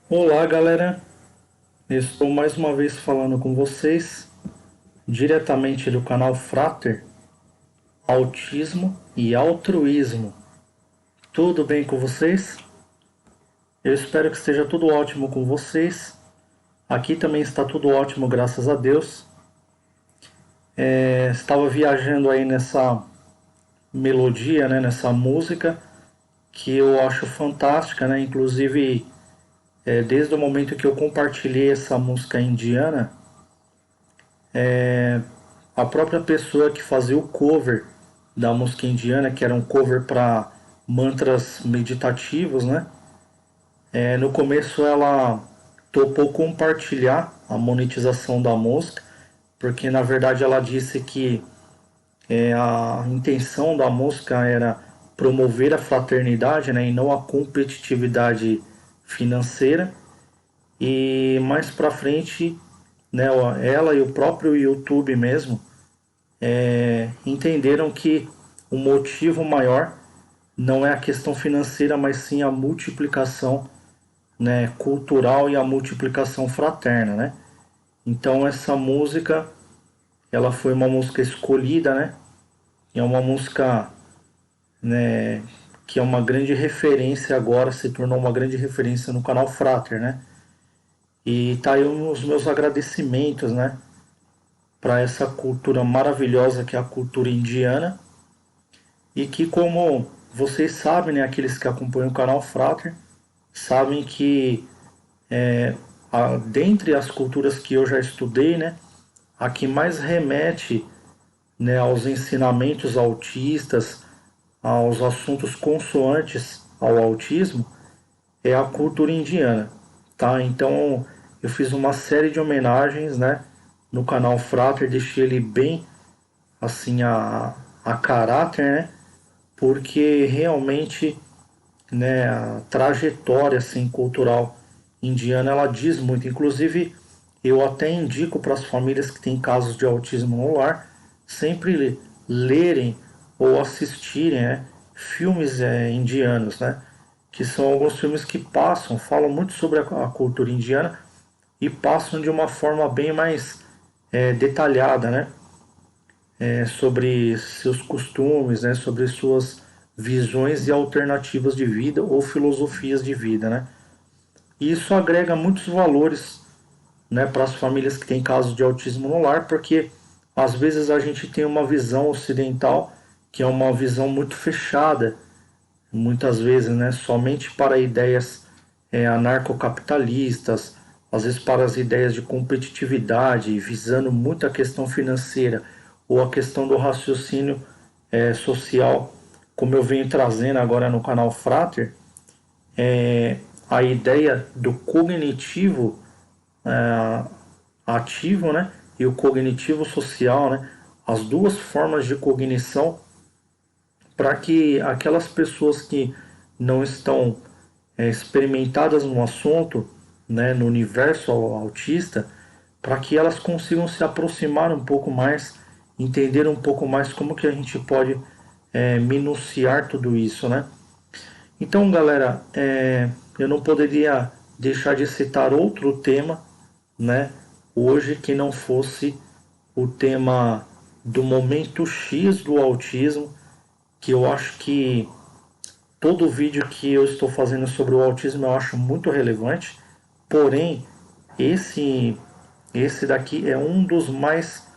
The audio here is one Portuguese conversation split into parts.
Olá, galera. Estou mais uma vez falando com vocês, diretamente do canal Frater, Autismo e Altruísmo. Tudo bem com vocês? Eu espero que esteja tudo ótimo com vocês. Aqui também está tudo ótimo, graças a Deus. Estava viajando aí nessa melodia, né, nessa música, que eu acho fantástica, né? Inclusive, desde o momento que eu compartilhei essa música indiana, a própria pessoa que fazia o cover da música indiana, que era um cover para mantras meditativos, né? No começo ela topou compartilhar a monetização da música, porque na verdade ela disse que a intenção da música era promover a fraternidade, né, e não a competitividade financeira. E mais para frente, né, ela e o próprio YouTube mesmo entenderam que o motivo maior não é a questão financeira, mas sim a multiplicação, né, cultural e a multiplicação fraterna, né? Então essa música, ela foi uma música escolhida, né? É uma música, né, que é uma grande referência agora, se tornou uma grande referência no canal Frater, né? E tá aí os meus agradecimentos, né, para essa cultura maravilhosa que é a cultura indiana, e que, como vocês sabem, né, aqueles que acompanham o canal Frater, sabem que dentre as culturas que eu já estudei, né, a que mais remete, né, aos ensinamentos autistas, aos assuntos consoantes ao autismo, é a cultura indiana, tá? Então eu fiz uma série de homenagens, né, no canal Frater, deixei ele bem assim a caráter, né? Porque realmente, né, a trajetória assim cultural indiana, ela diz muito. Inclusive, eu até indico para as famílias que têm casos de autismo no lar sempre lerem ou assistirem, né, filmes indianos, né, que são alguns filmes que falam muito sobre a cultura indiana e passam de uma forma bem mais detalhada, né, sobre seus costumes, né, sobre suas visões e alternativas de vida ou filosofias de vida, né. E isso agrega muitos valores, né, para as famílias que têm casos de autismo no lar, porque às vezes a gente tem uma visão ocidental que é uma visão muito fechada, muitas vezes, né, somente para ideias anarcocapitalistas, às vezes para as ideias de competitividade, visando muito a questão financeira ou a questão do raciocínio social, como eu venho trazendo agora no canal Frater, a ideia do cognitivo ativo, né, e o cognitivo social, né, as duas formas de cognição, para que aquelas pessoas que não estão experimentadas no assunto, né, no universo autista, para que elas consigam se aproximar um pouco mais, entender um pouco mais como que a gente pode minuciar tudo isso, né? Então, galera, eu não poderia deixar de citar outro tema, né, hoje, que não fosse o tema do momento X do autismo, que eu acho que todo vídeo que eu estou fazendo sobre o autismo eu acho muito relevante, porém, esse daqui é um dos mais,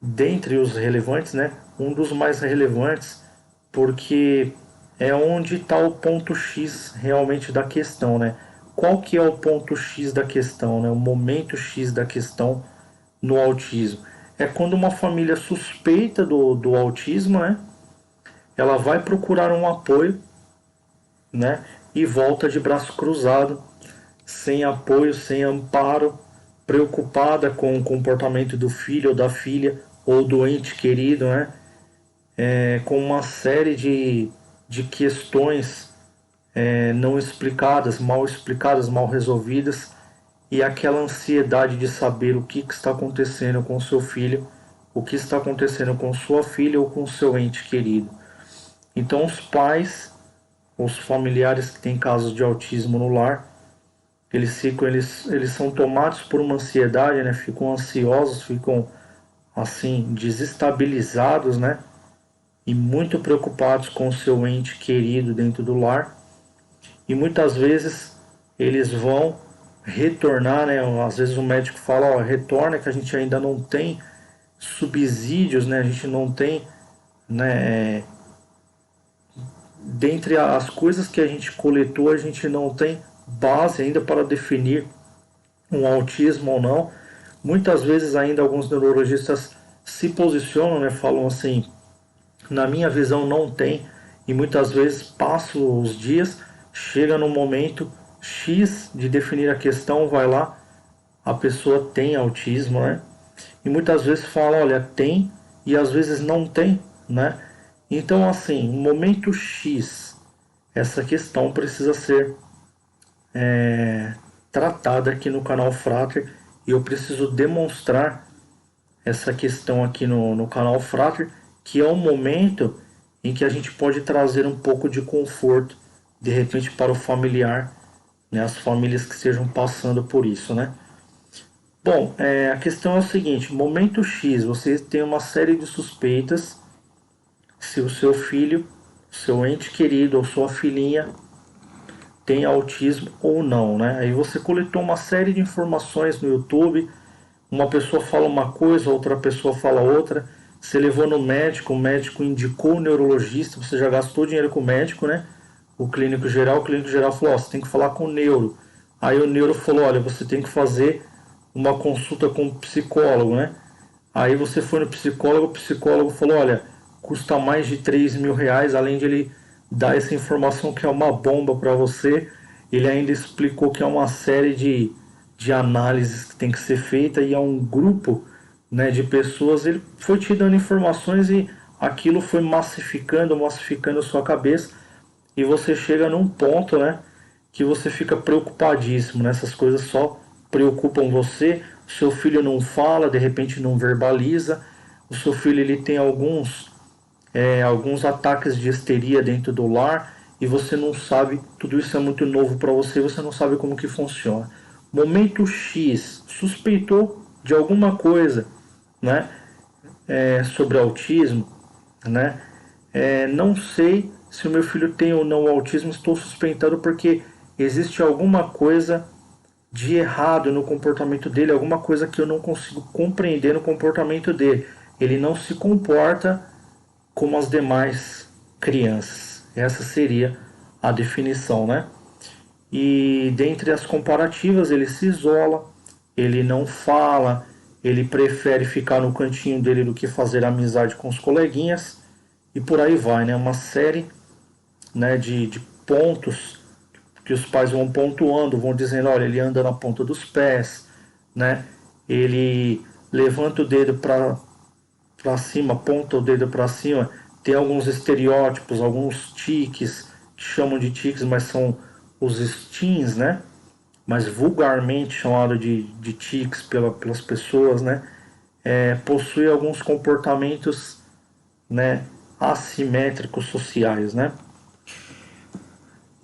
dentre os relevantes, né? Um dos mais relevantes, porque é onde está o ponto X realmente da questão, né? Qual que é o ponto X da questão, né? O momento X da questão no autismo. É quando uma família suspeita do autismo, né? Ela vai procurar um apoio, né? E volta de braço cruzado, sem apoio, sem amparo, preocupada com o comportamento do filho ou da filha ou do ente querido, né? Com uma série de questões não explicadas, mal resolvidas, e aquela ansiedade de saber o que está acontecendo com seu filho, o que está acontecendo com sua filha ou com seu ente querido. Então os pais, os familiares que têm casos de autismo no lar, eles são tomados por uma ansiedade, né? Ficam ansiosos, ficam assim desestabilizados, né? E muito preocupados com o seu ente querido dentro do lar. E muitas vezes eles vão retornar, né? Às vezes o médico fala, ó, retorna que a gente ainda não tem subsídios, né? A gente não tem, né? Dentre as coisas que a gente coletou, a gente não tem base ainda para definir um autismo ou não. Muitas vezes ainda alguns neurologistas se posicionam, né? Falam assim, na minha visão não tem, e muitas vezes passam os dias, chega no momento X de definir a questão, vai lá, a pessoa tem autismo, né? E muitas vezes fala, olha, tem, e às vezes não tem, né? Então, assim, no momento X, essa questão precisa ser tratada aqui no canal Frater, e eu preciso demonstrar essa questão aqui no canal Frater, que é um momento em que a gente pode trazer um pouco de conforto, de repente, para o familiar, né, as famílias que estejam passando por isso, né? Bom, a questão é o seguinte, momento X, você tem uma série de suspeitas se o seu filho, seu ente querido ou sua filhinha tem autismo ou não, né? Aí você coletou uma série de informações no YouTube, uma pessoa fala uma coisa, outra pessoa fala outra, você levou no médico, o médico indicou o neurologista, você já gastou dinheiro com o médico, né? O clínico geral falou, ó, você tem que falar com o neuro. Aí o neuro falou, olha, você tem que fazer uma consulta com o psicólogo, né? Aí você foi no psicólogo, o psicólogo falou, olha, custa mais de R$ 3.000, além de ele dar essa informação que é uma bomba para você, ele ainda explicou que é uma série de análises que tem que ser feita e é um grupo, né, de pessoas, ele foi te dando informações e aquilo foi massificando a sua cabeça e você chega num ponto, né, que você fica preocupadíssimo, né? Essas coisas só preocupam você, o seu filho não fala, de repente não verbaliza, o seu filho ele tem alguns ataques de histeria dentro do lar e você não sabe, tudo isso é muito novo para você, você não sabe como que funciona. Momento X, suspeitou de alguma coisa, né, sobre autismo, né? Não sei se o meu filho tem ou não autismo, estou suspeitando porque existe alguma coisa de errado no comportamento dele, alguma coisa que eu não consigo compreender no comportamento dele. Ele não se comporta como as demais crianças. Essa seria a definição, né? E dentre as comparativas, ele se isola, ele não fala, ele prefere ficar no cantinho dele do que fazer amizade com os coleguinhas e por aí vai, né? Uma série, né, de pontos que os pais vão pontuando, vão dizendo, olha, ele anda na ponta dos pés, né? Ele levanta o dedo para cima, aponta o dedo para cima. Tem alguns estereótipos, alguns tiques, que chamam de tiques, mas são os stins, né? Mas vulgarmente chamado de tiques pelas pessoas, né? Possui alguns comportamentos, né, assimétricos sociais, né?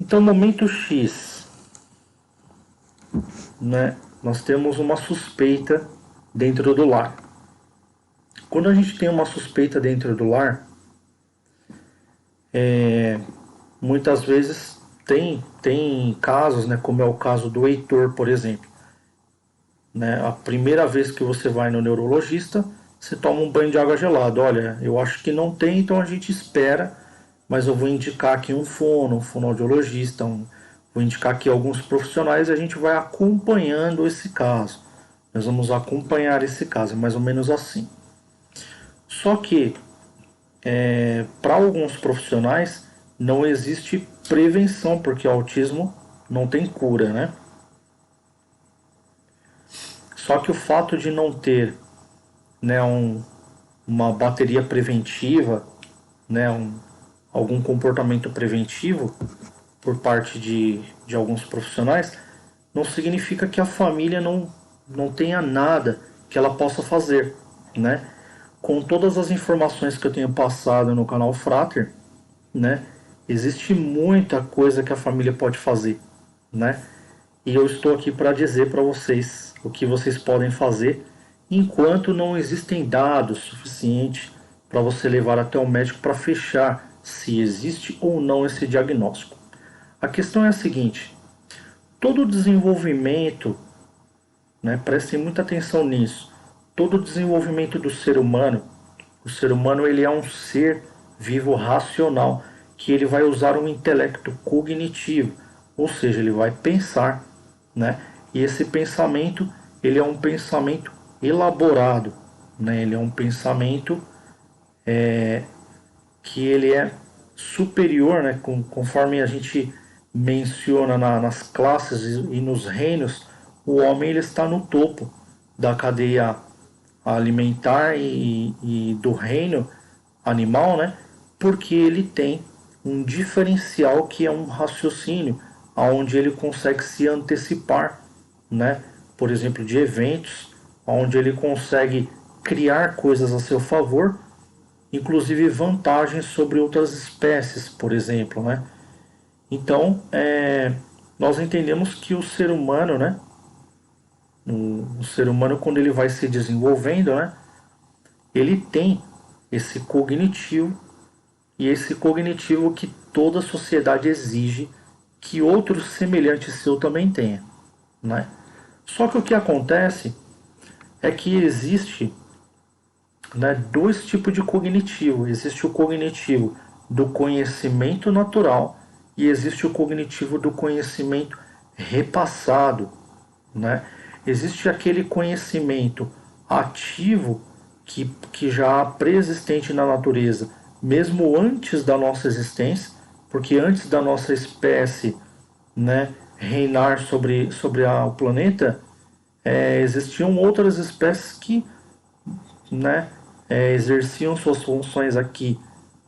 Então, momento X, né? Nós temos uma suspeita dentro do lar. Quando a gente tem uma suspeita dentro do lar, muitas vezes tem casos, né, como é o caso do Heitor, por exemplo. Né, a primeira vez que você vai no neurologista, você toma um banho de água gelada. Olha, eu acho que não tem, então a gente espera, mas eu vou indicar aqui um fono, um fonoaudiologista, vou indicar aqui alguns profissionais e a gente vai acompanhando esse caso. Nós vamos acompanhar esse caso, é mais ou menos assim. Só que para alguns profissionais não existe prevenção, porque o autismo não tem cura, né? Só que o fato de não ter, né, uma bateria preventiva, né, algum comportamento preventivo por parte de alguns profissionais, não significa que a família não tenha nada que ela possa fazer, né? Com todas as informações que eu tenho passado no canal Frater, né, existe muita coisa que a família pode fazer, né? E eu estou aqui para dizer para vocês o que vocês podem fazer enquanto não existem dados suficientes para você levar até o médico para fechar se existe ou não esse diagnóstico. A questão é a seguinte: todo desenvolvimento, né, prestem muita atenção nisso, todo desenvolvimento do ser humano, o ser humano ele é um ser vivo racional, que ele vai usar um intelecto cognitivo, ou seja, ele vai pensar, né? E esse pensamento, ele é um pensamento elaborado, né? Ele é um pensamento que ele é superior, né? Conforme a gente menciona nas classes e nos reinos, o homem ele está no topo da cadeia alimentar e do reino animal, né? Porque ele tem um diferencial que é um raciocínio, aonde ele consegue se antecipar, né? Por exemplo, de eventos, onde ele consegue criar coisas a seu favor, inclusive vantagens sobre outras espécies, por exemplo, né? Então, nós entendemos que o ser humano, né? O ser humano, quando ele vai se desenvolvendo, né? Ele tem esse cognitivo, e esse cognitivo que toda sociedade exige que outros semelhantes seu também tenha, né? Só que o que acontece é que existe, né, dois tipos de cognitivo. Existe o cognitivo do conhecimento natural e existe o cognitivo do conhecimento repassado, né? Existe aquele conhecimento ativo que já é pré-existente na natureza, mesmo antes da nossa existência, porque antes da nossa espécie, né, reinar sobre o planeta, existiam outras espécies que, né, exerciam suas funções aqui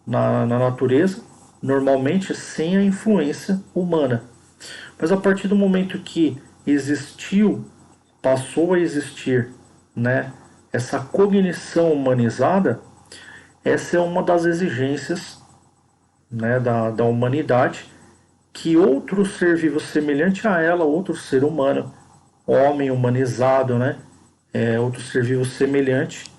na natureza, normalmente sem a influência humana. Mas a partir do momento que existiu, passou a existir, né, essa cognição humanizada, essa é uma das exigências, né, da humanidade, que outro ser vivo semelhante a ela, outro ser humano, homem humanizado, né, outro ser vivo semelhante,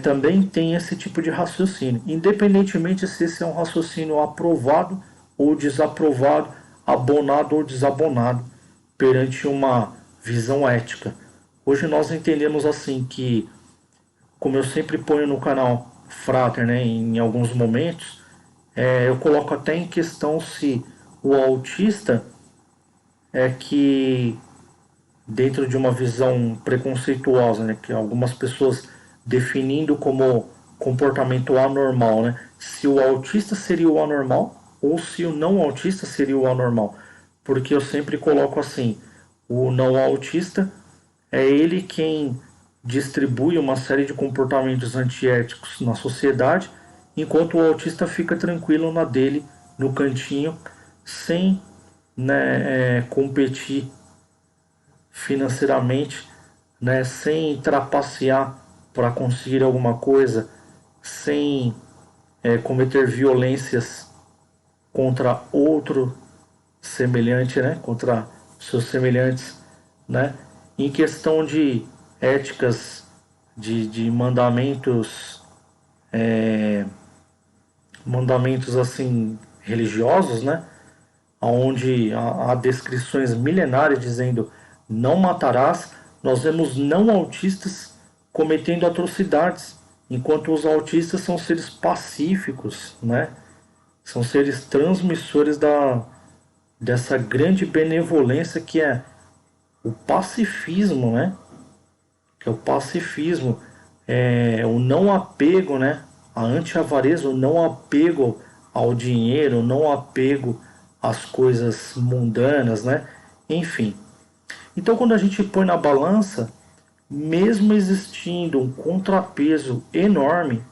também tem esse tipo de raciocínio, independentemente se esse é um raciocínio aprovado ou desaprovado, abonado ou desabonado, perante uma visão ética. Hoje nós entendemos assim que, como eu sempre ponho no canal Frater, né, em alguns momentos, eu coloco até em questão se o autista é que, dentro de uma visão preconceituosa, né, que algumas pessoas definindo como comportamento anormal, né, se o autista seria o anormal ou se o não autista seria o anormal. Porque eu sempre coloco assim, o não autista é ele quem distribui uma série de comportamentos antiéticos na sociedade, enquanto o autista fica tranquilo na dele, no cantinho, sem, né, competir financeiramente, né, sem trapacear para conseguir alguma coisa, sem cometer violências contra outro semelhante, né, contra seus semelhantes, né, em questão de éticas, de mandamentos, mandamentos assim religiosos, né? Onde há descrições milenares dizendo não matarás, nós vemos não autistas cometendo atrocidades, enquanto os autistas são seres pacíficos, né? São seres transmissores dessa grande benevolência que é o pacifismo, né? Que é o pacifismo, o não apego, né? A anti-avareza, o não apego ao dinheiro, o não apego às coisas mundanas, né? Enfim. Então, quando a gente põe na balança, mesmo existindo um contrapeso enorme,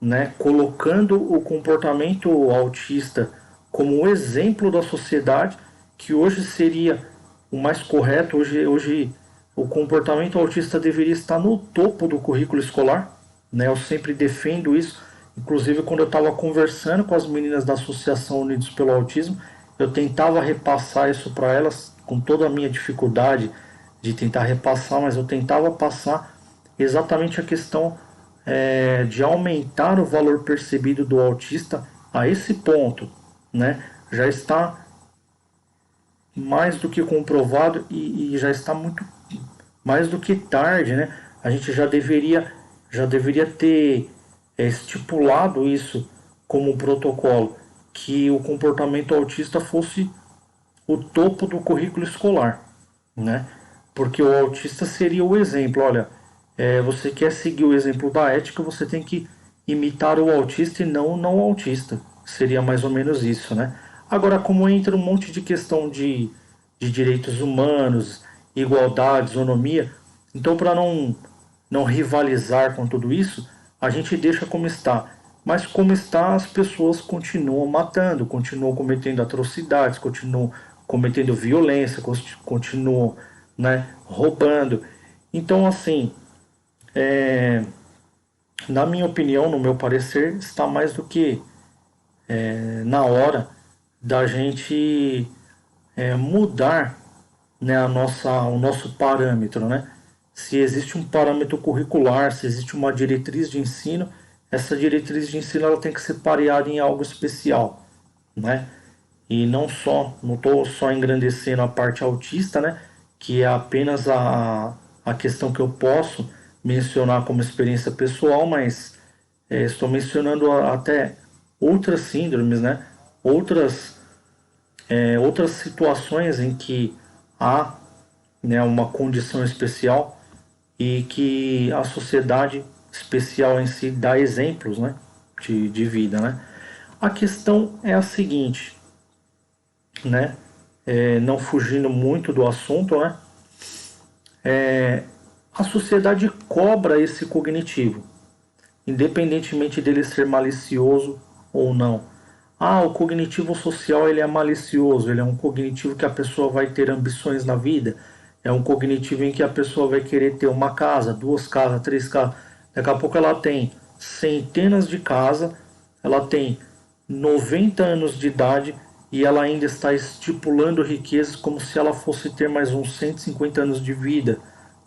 né, colocando o comportamento autista como um exemplo da sociedade, que hoje seria o mais correto, hoje o comportamento autista deveria estar no topo do currículo escolar, né? Eu sempre defendo isso, inclusive quando eu estava conversando com as meninas da Associação Unidos pelo Autismo, eu tentava repassar isso para elas com toda a minha dificuldade de tentar repassar, mas eu tentava passar exatamente a questão de aumentar o valor percebido do autista a esse ponto, né? Já está mais do que comprovado e já está muito mais do que tarde, né? A gente já deveria ter estipulado isso como protocolo, que o comportamento autista fosse o topo do currículo escolar, né? Porque o autista seria o exemplo. Olha, você quer seguir o exemplo da ética, você tem que imitar o autista e não o não autista. Seria mais ou menos isso, né? Agora, como entra um monte de questão de direitos humanos, igualdade, isonomia, então para não rivalizar com tudo isso, a gente deixa como está. Mas como está, as pessoas continuam matando, continuam cometendo atrocidades, continuam cometendo violência, continuam, né, roubando. Então, assim, na minha opinião, no meu parecer, está mais do que na hora da gente mudar, né, o nosso parâmetro, né? Se existe um parâmetro curricular, se existe uma diretriz de ensino, essa diretriz de ensino ela tem que ser pareada em algo especial, né? E não estou só engrandecendo a parte autista, né? Que é apenas a questão que eu posso mencionar como experiência pessoal, mas estou mencionando até outras síndromes, né? Outras situações em que há, né, uma condição especial e que a sociedade especial em si dá exemplos, né, de vida, né? A questão é a seguinte, né? Não fugindo muito do assunto, né? A sociedade cobra esse cognitivo, independentemente dele ser malicioso ou não. Ah, o cognitivo social ele é malicioso, ele é um cognitivo que a pessoa vai ter ambições na vida, é um cognitivo em que a pessoa vai querer ter uma casa, duas casas, três casas. Daqui a pouco ela tem centenas de casas, ela tem 90 anos de idade e ela ainda está estipulando riquezas como se ela fosse ter mais uns 150 anos de vida,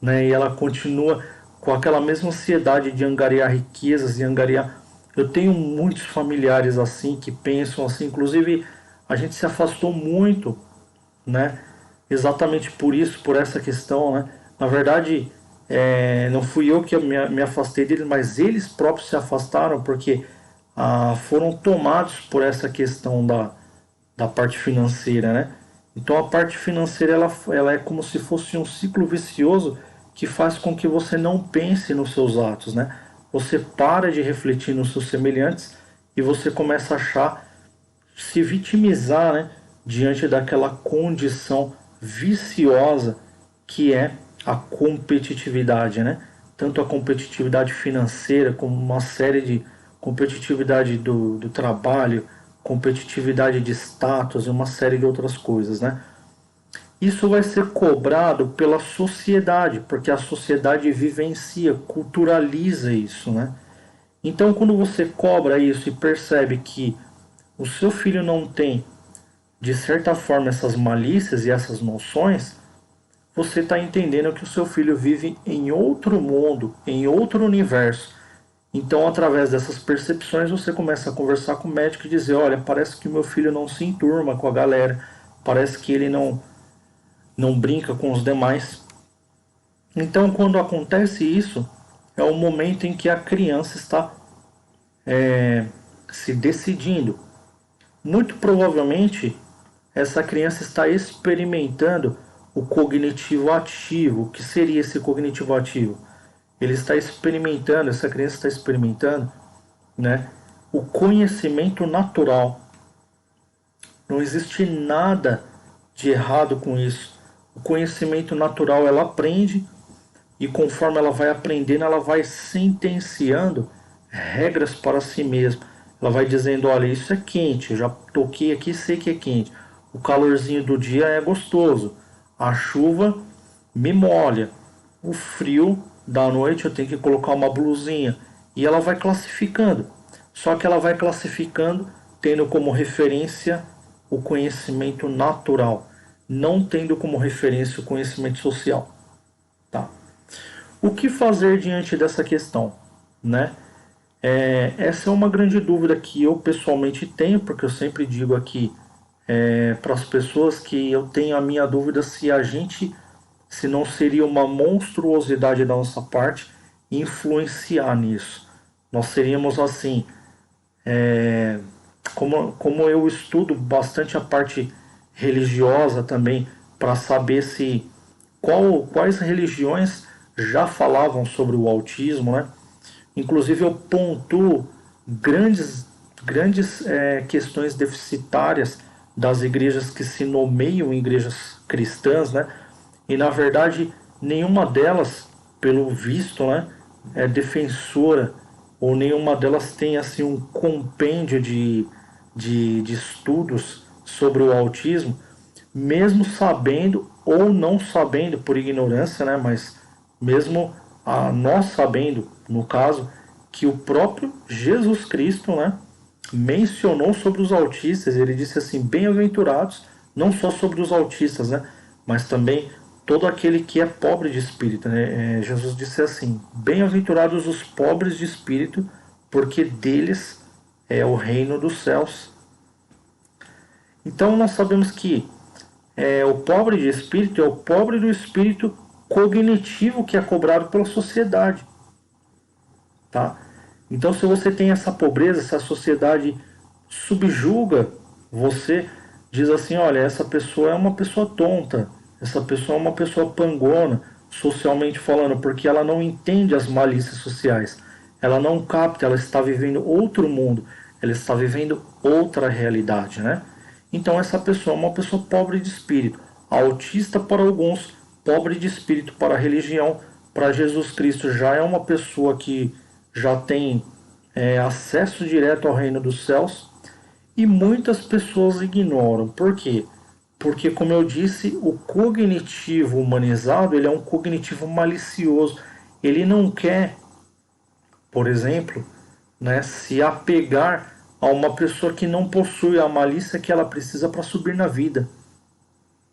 né? E ela continua com aquela mesma ansiedade de angariar riquezas e angariar. Eu tenho muitos familiares assim que pensam assim, inclusive a gente se afastou muito, né? Exatamente por isso, por essa questão, né? Na verdade, não fui eu que me afastei deles, mas eles próprios se afastaram porque foram tomados por essa questão da parte financeira, né? Então a parte financeira ela é como se fosse um ciclo vicioso que faz com que você não pense nos seus atos, né? Você para de refletir nos seus semelhantes e você começa a achar, se vitimizar, né? Diante daquela condição viciosa que é a competitividade, né? Tanto a competitividade financeira como uma série de competitividade do trabalho, competitividade de status e uma série de outras coisas, né? Isso vai ser cobrado pela sociedade, porque a sociedade vivencia, culturaliza isso, né? Então, quando você cobra isso e percebe que o seu filho não tem, de certa forma, essas malícias e essas noções, você está entendendo que o seu filho vive em outro mundo, em outro universo, Então, através dessas percepções, você começa a conversar com o médico e dizer: olha, parece que o meu filho não se enturma com a galera, parece que ele não brinca com os demais. Então, quando acontece isso, é o momento em que a criança está se decidindo. Muito provavelmente, essa criança está experimentando o cognitivo ativo. O que seria esse cognitivo ativo? Ele está experimentando, essa criança está experimentando, né, o conhecimento natural. Não existe nada de errado com isso. O conhecimento natural, ela aprende, e conforme ela vai aprendendo, ela vai sentenciando regras para si mesma. Ela vai dizendo: olha, isso é quente, eu já toquei aqui, sei que é quente. O calorzinho do dia é gostoso. A chuva me molha. O frio da noite eu tenho que colocar uma blusinha. E ela vai classificando. Só que ela vai classificando tendo como referência o conhecimento natural, não tendo como referência o conhecimento social. Tá? O que fazer diante dessa questão, né? Essa é uma grande dúvida que eu pessoalmente tenho, porque eu sempre digo aqui para as pessoas que eu tenho a minha dúvida se não seria uma monstruosidade da nossa parte influenciar nisso. Nós seríamos assim, como eu estudo bastante a parte religiosa também, para saber quais religiões já falavam sobre o autismo, né? Inclusive eu pontuo grandes questões deficitárias das igrejas que se nomeiam igrejas cristãs, né? E na verdade nenhuma delas, pelo visto, né, é defensora, ou nenhuma delas tem assim um compêndio de estudos sobre o autismo, mesmo sabendo ou não sabendo por ignorância, né, mas mesmo nós sabendo, no caso, que o próprio Jesus Cristo, né, mencionou sobre os autistas. Ele disse assim: bem-aventurados, não só sobre os autistas, né, mas também todo aquele que é pobre de espírito, né? Jesus disse assim: bem-aventurados os pobres de espírito, porque deles é o reino dos céus. Então nós sabemos que o pobre de espírito é o pobre do espírito cognitivo que é cobrado pela sociedade, tá? Então, se você tem essa pobreza, essa sociedade subjuga você, diz assim: olha, essa pessoa é uma pessoa tonta, essa pessoa é uma pessoa pangona, socialmente falando, porque ela não entende as malícias sociais, ela não capta, ela está vivendo outro mundo, ela está vivendo outra realidade, né? Então, essa pessoa é uma pessoa pobre de espírito, autista para alguns, pobre de espírito para a religião. Para Jesus Cristo já é uma pessoa que já tem acesso direto ao reino dos céus, e muitas pessoas ignoram. Por quê? Porque, como eu disse, o cognitivo humanizado, ele é um cognitivo malicioso. Ele não quer, por exemplo, né, se apegar a uma pessoa que não possui a malícia que ela precisa para subir na vida,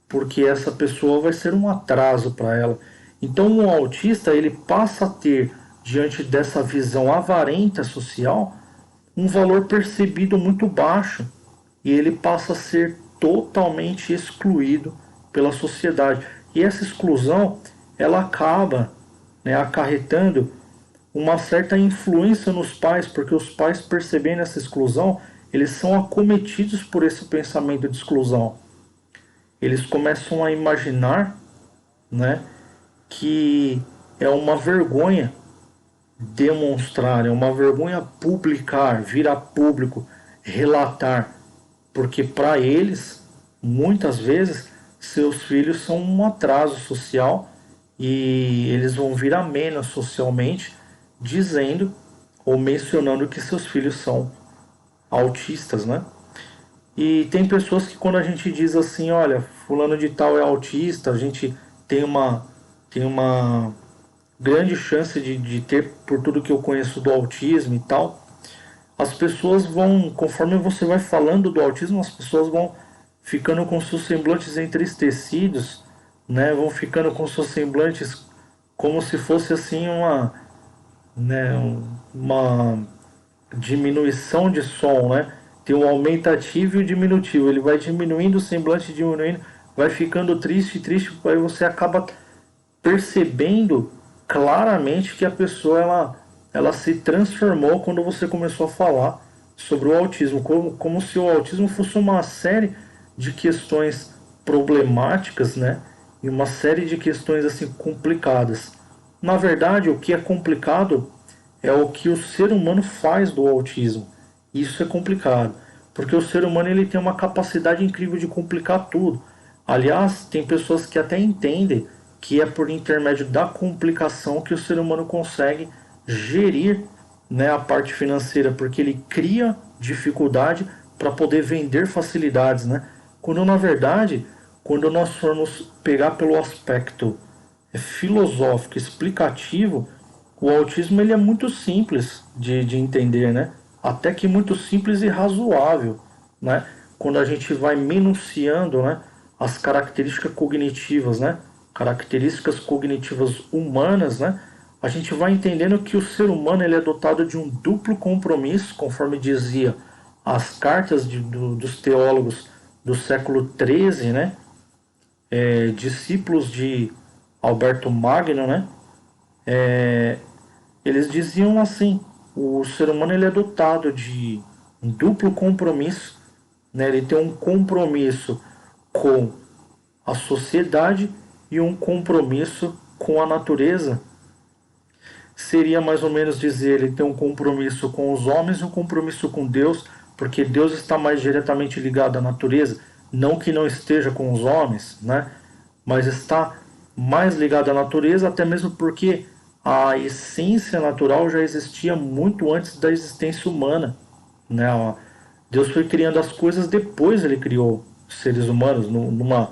porque essa pessoa vai ser um atraso para ela. Então, o autista, ele passa a ter, diante dessa visão avarenta social, um valor percebido muito baixo, e ele passa a ser totalmente excluído pela sociedade. E essa exclusão, ela acaba, né, acarretando uma certa influência nos pais, porque os pais, percebendo essa exclusão, eles são acometidos por esse pensamento de exclusão. Eles começam a imaginar, né, que é uma vergonha demonstrar, é uma vergonha publicar, vir a público, relatar, porque para eles, muitas vezes, seus filhos são um atraso social e eles vão vir a menos socialmente, dizendo ou mencionando que seus filhos são autistas, né? E tem pessoas que, quando a gente diz assim: olha, fulano de tal é autista, a gente tem uma grande chance de ter, por tudo que eu conheço do autismo e tal. As pessoas vão, conforme você vai falando do autismo, as pessoas vão ficando com seus semblantes entristecidos, né? Vão ficando com seus semblantes como se fosse assim né, uma diminuição de som, né? Tem o aumentativo e o diminutivo. Ele vai diminuindo, o semblante diminuindo, vai ficando triste, triste, aí você acaba percebendo claramente que a pessoa ela se transformou quando você começou a falar sobre o autismo, como se o autismo fosse uma série de questões problemáticas, né? E uma série de questões assim complicadas. Na verdade, o que é complicado é o que o ser humano faz do autismo. Isso é complicado, porque o ser humano ele tem uma capacidade incrível de complicar tudo. Aliás, tem pessoas que até entendem que é por intermédio da complicação que o ser humano consegue gerir, né, a parte financeira, porque ele cria dificuldade para poder vender facilidades, né? Quando na verdade, quando nós formos pegar pelo aspecto filosófico, explicativo, o autismo ele é muito simples de entender, né? Até que muito simples e razoável, né? Quando a gente vai menunciando, né, as características cognitivas, né? Características cognitivas humanas, né? A gente vai entendendo que o ser humano ele é dotado de um duplo compromisso, conforme dizia as cartas dos teólogos do século XIII, né? Discípulos de Alberto Magno, né? Eles diziam assim: o ser humano ele é dotado de um duplo compromisso, né? Ele tem um compromisso com a sociedade e um compromisso com a natureza. Seria mais ou menos dizer, ele tem um compromisso com os homens e um compromisso com Deus, porque Deus está mais diretamente ligado à natureza, não que não esteja com os homens, né? Mas está mais ligado à natureza, até mesmo porque a essência natural já existia muito antes da existência humana, né? Deus foi criando as coisas depois ele criou os seres humanos numa,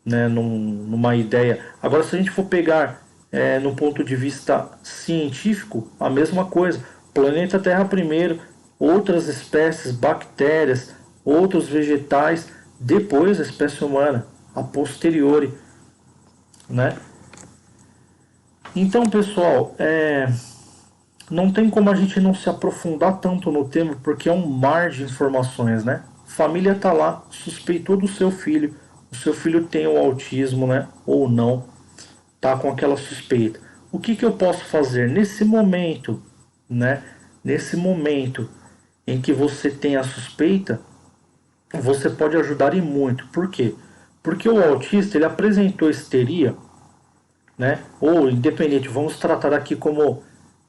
né, numa ideia. Agora, se a gente for pegar no ponto de vista científico, a mesma coisa. Planeta Terra primeiro, outras espécies, bactérias, outros vegetais, depois a espécie humana, a posteriori, né? Então, pessoal, não tem como a gente não se aprofundar tanto no tema, porque é um mar de informações, né? Família tá lá, suspeitou do seu filho, o seu filho tem o autismo, né? Ou não, tá com aquela suspeita. O que que eu posso fazer nesse momento, né? Nesse momento em que você tem a suspeita, você pode ajudar e muito. Por quê? Porque o autista ele apresentou histeria, né? Ou independente, vamos tratar aqui como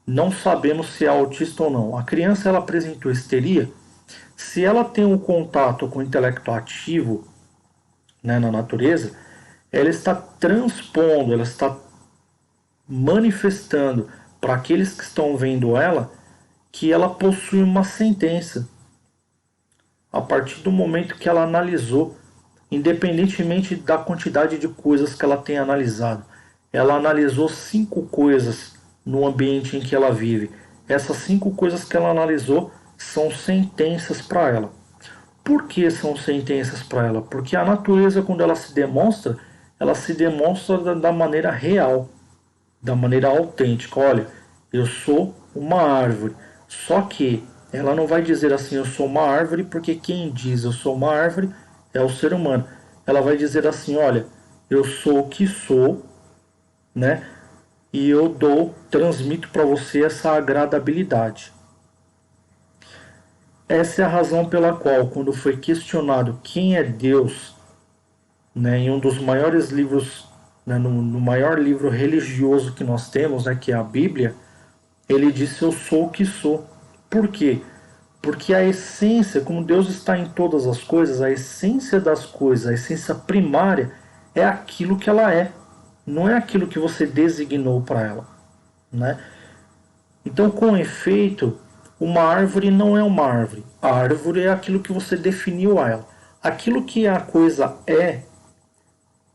não sabemos se é autista ou não. A criança ela apresentou histeria. Se ela tem um contato com o intelecto ativo, né, na natureza, ela está transpondo, ela está manifestando para aqueles que estão vendo ela que ela possui uma sentença a partir do momento que ela analisou, independentemente da quantidade de coisas que ela tenha analisado. Ela analisou 5 coisas no ambiente em que ela vive. Essas 5 coisas que ela analisou são sentenças para ela. Por que são sentenças para ela? Porque a natureza, quando ela se demonstra da maneira real, da maneira autêntica. Olha, eu sou uma árvore. Só que ela não vai dizer assim, eu sou uma árvore, porque quem diz eu sou uma árvore é o ser humano. Ela vai dizer assim, olha, eu sou o que sou, né? E eu transmito para você essa agradabilidade. Essa é a razão pela qual, quando foi questionado quem é Deus, né, em um dos maiores livros, né, no maior livro religioso que nós temos, né, que é a Bíblia, ele disse: Eu sou o que sou. Por quê? Porque a essência, como Deus está em todas as coisas, a essência das coisas, a essência primária, é aquilo que ela é, não é aquilo que você designou para ela, né? Então, com efeito, uma árvore não é uma árvore. A árvore é aquilo que você definiu a ela. Aquilo que a coisa é,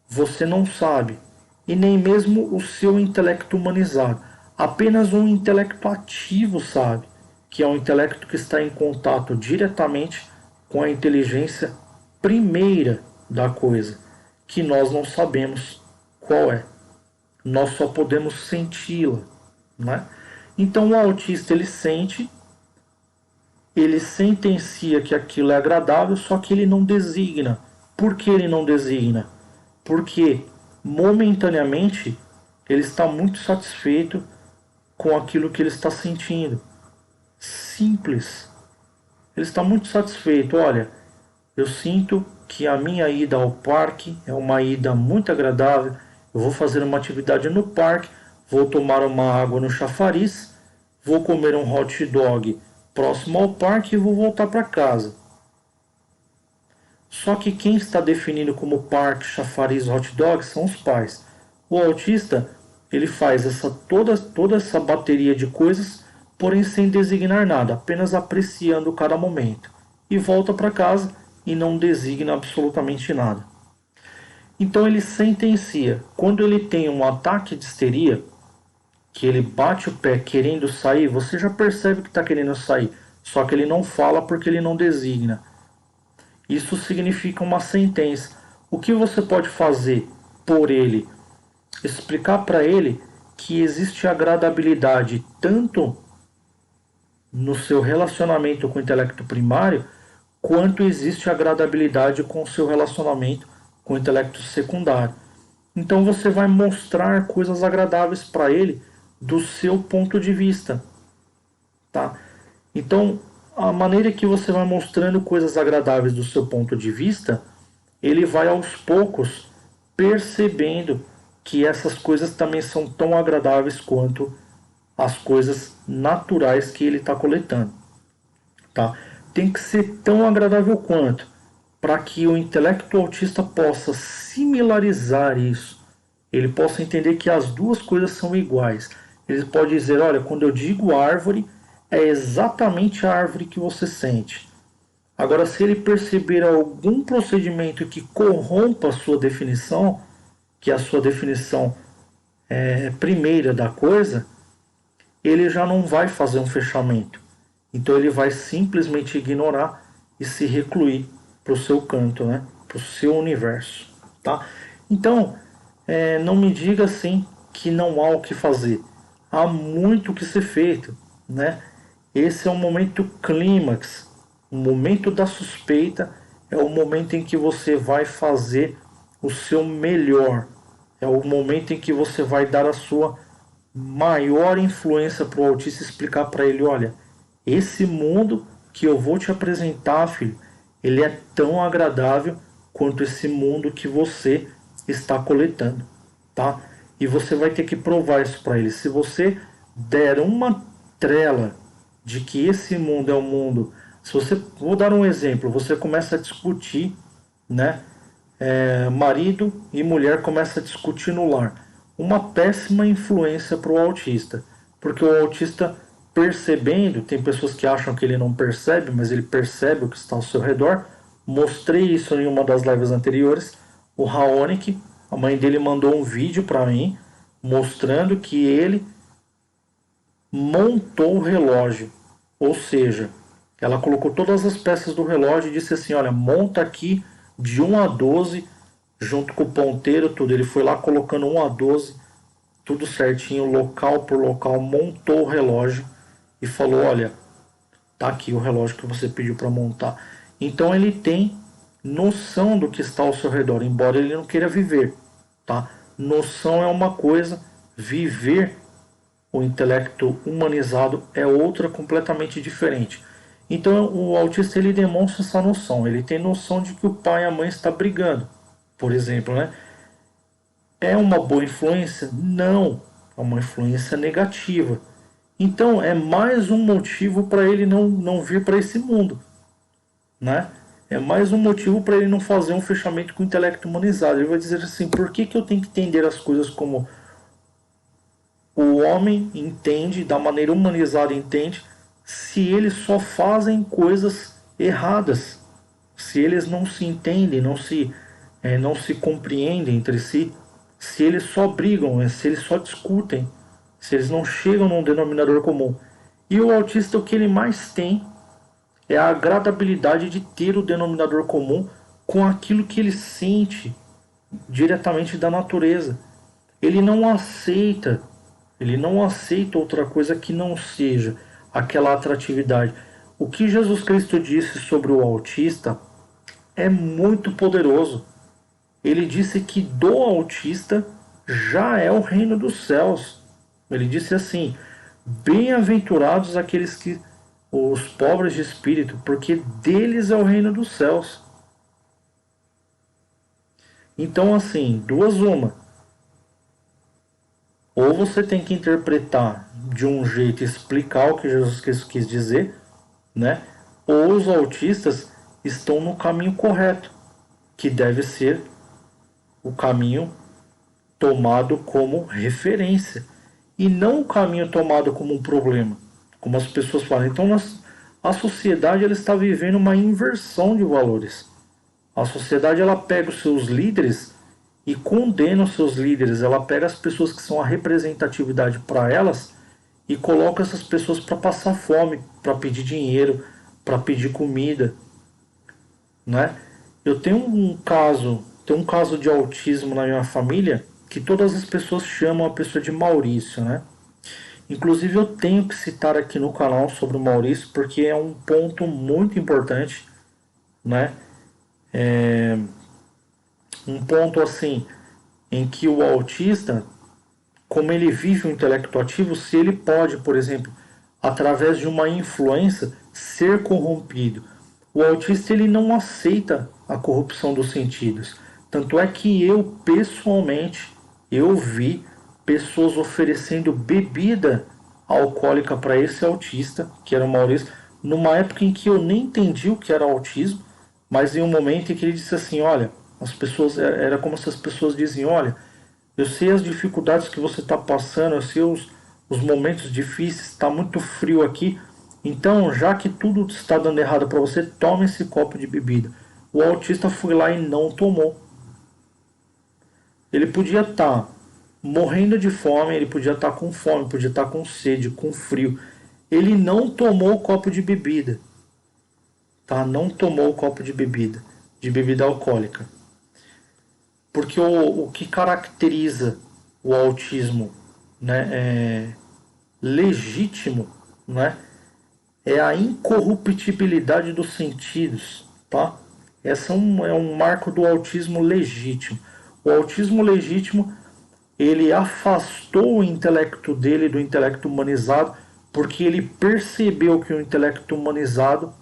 você não sabe. E nem mesmo o seu intelecto humanizado. Apenas um intelecto ativo sabe, que é um intelecto que está em contato diretamente com a inteligência primeira da coisa, que nós não sabemos qual é. Nós só podemos senti-la, né? Então o autista ele sentencia que aquilo é agradável, só que ele não designa. Por que ele não designa? Porque momentaneamente ele está muito satisfeito com aquilo que ele está sentindo. Simples. Ele está muito satisfeito. Olha, eu sinto que a minha ida ao parque é uma ida muito agradável. Eu vou fazer uma atividade no parque, vou tomar uma água no chafariz, vou comer um hot dog próximo ao parque e vou voltar para casa. Só que quem está definindo como parque, chafariz, hot dog são os pais. O autista, ele faz toda essa bateria de coisas, porém sem designar nada, apenas apreciando cada momento. E volta para casa e não designa absolutamente nada. Então ele sentencia. Quando ele tem um ataque de histeria, que ele bate o pé querendo sair, você já percebe que está querendo sair, só que ele não fala porque ele não designa. Isso significa uma sentença. O que você pode fazer por ele? Explicar para ele que existe agradabilidade tanto no seu relacionamento com o intelecto primário, quanto existe agradabilidade com o seu relacionamento com o intelecto secundário. Então você vai mostrar coisas agradáveis para ele do seu ponto de vista, tá? Então, a maneira que você vai mostrando coisas agradáveis do seu ponto de vista, ele vai aos poucos percebendo que essas coisas também são tão agradáveis quanto as coisas naturais que ele está coletando, tá? Tem que ser tão agradável quanto, para que o intelecto autista possa similarizar isso, ele possa entender que as duas coisas são iguais. Ele pode dizer, olha, quando eu digo árvore, é exatamente a árvore que você sente. Agora, se ele perceber algum procedimento que corrompa a sua definição, que é a sua definição primeira da coisa, ele já não vai fazer um fechamento. Então ele vai simplesmente ignorar e se recluir para o seu canto, né? Para o seu universo. Tá? Então, não me diga assim que não há o que fazer. Há muito o que ser feito, né? Esse é o momento clímax, o momento da suspeita, é o momento em que você vai fazer o seu melhor, é o momento em que você vai dar a sua maior influência para o autista, explicar para ele, olha, esse mundo que eu vou te apresentar, filho, ele é tão agradável quanto esse mundo que você está coletando, tá? E você vai ter que provar isso para ele. Se você der uma trela de que esse mundo é um mundo, se você, vou dar um exemplo, você começa a discutir, né? Marido e mulher começa a discutir no lar, uma péssima influência para o autista, porque o autista percebendo, tem pessoas que acham que ele não percebe, mas ele percebe o que está ao seu redor. Mostrei isso em uma das lives anteriores. O Raonic, a mãe dele mandou um vídeo para mim mostrando que ele montou o relógio, ou seja, ela colocou todas as peças do relógio e disse assim, olha, monta aqui de 1 a 12, junto com o ponteiro, tudo. Ele foi lá colocando 1 a 12, tudo certinho, local por local, montou o relógio e falou, olha, tá aqui o relógio que você pediu para montar. Então ele tem noção do que está ao seu redor, embora ele não queira viver, tá? Noção é uma coisa, viver o intelecto humanizado é outra completamente diferente. Então o autista ele demonstra essa noção, ele tem noção de que o pai e a mãe estão brigando, por exemplo, né? É uma boa influência? Não, é uma influência negativa. Então é mais um motivo para ele não vir para esse mundo, né? É mais um motivo para ele não fazer um fechamento com o intelecto humanizado. Ele vai dizer assim, por que eu tenho que entender as coisas como o homem entende, da maneira humanizada entende, se eles só fazem coisas erradas, se eles não se entendem, não se compreendem entre si, se eles só brigam, se eles só discutem, se eles não chegam num denominador comum. E o autista, o que ele mais tem é a agradabilidade de ter o denominador comum com aquilo que ele sente diretamente da natureza. Ele não aceita Ele não aceita outra coisa que não seja aquela atratividade. O que Jesus Cristo disse sobre o autista é muito poderoso. Ele disse que do autista já é o reino dos céus. Ele disse assim: bem-aventurados aqueles que os pobres de espírito, porque deles é o reino dos céus. Então, assim, duas uma. Ou você tem que interpretar de um jeito, explicar o que Jesus Cristo quis dizer, né? Ou os autistas estão no caminho correto, que deve ser o caminho tomado como referência e não o caminho tomado como um problema, como as pessoas falam. Então, a sociedade ela está vivendo uma inversão de valores. A sociedade ela pega os seus líderes e condena os seus líderes. Ela pega as pessoas que são a representatividade para elas e coloca essas pessoas para passar fome, para pedir dinheiro, para pedir comida, né? Eu tenho um caso de autismo na minha família que todas as pessoas chamam a pessoa de Maurício, né? Inclusive eu tenho que citar aqui no canal sobre o Maurício porque é um ponto muito importante, né? Um ponto assim em que o autista, como ele vive o intelecto ativo, se ele pode, por exemplo, através de uma influência, ser corrompido. O autista ele não aceita a corrupção dos sentidos. Tanto é que eu, pessoalmente, eu vi pessoas oferecendo bebida alcoólica para esse autista, que era o Maurício, numa época em que eu nem entendi o que era autismo, mas em um momento em que ele disse assim, olha, as pessoas, era como se as pessoas dizem, olha, eu sei as dificuldades que você está passando, eu sei os momentos difíceis, está muito frio aqui, então já que tudo está dando errado para você, tome esse copo de bebida. O autista foi lá e não tomou. Ele podia estar morrendo de fome, ele podia estar com fome, podia estar com sede, com frio. Ele não tomou o copo de bebida, tá? Não tomou o copo de bebida alcoólica. Porque o que caracteriza o autismo, né, legítimo, né, é a incorruptibilidade dos sentidos, tá? Esse é um marco do autismo legítimo. O autismo legítimo, ele afastou o intelecto dele do intelecto humanizado, porque ele percebeu que o intelecto humanizado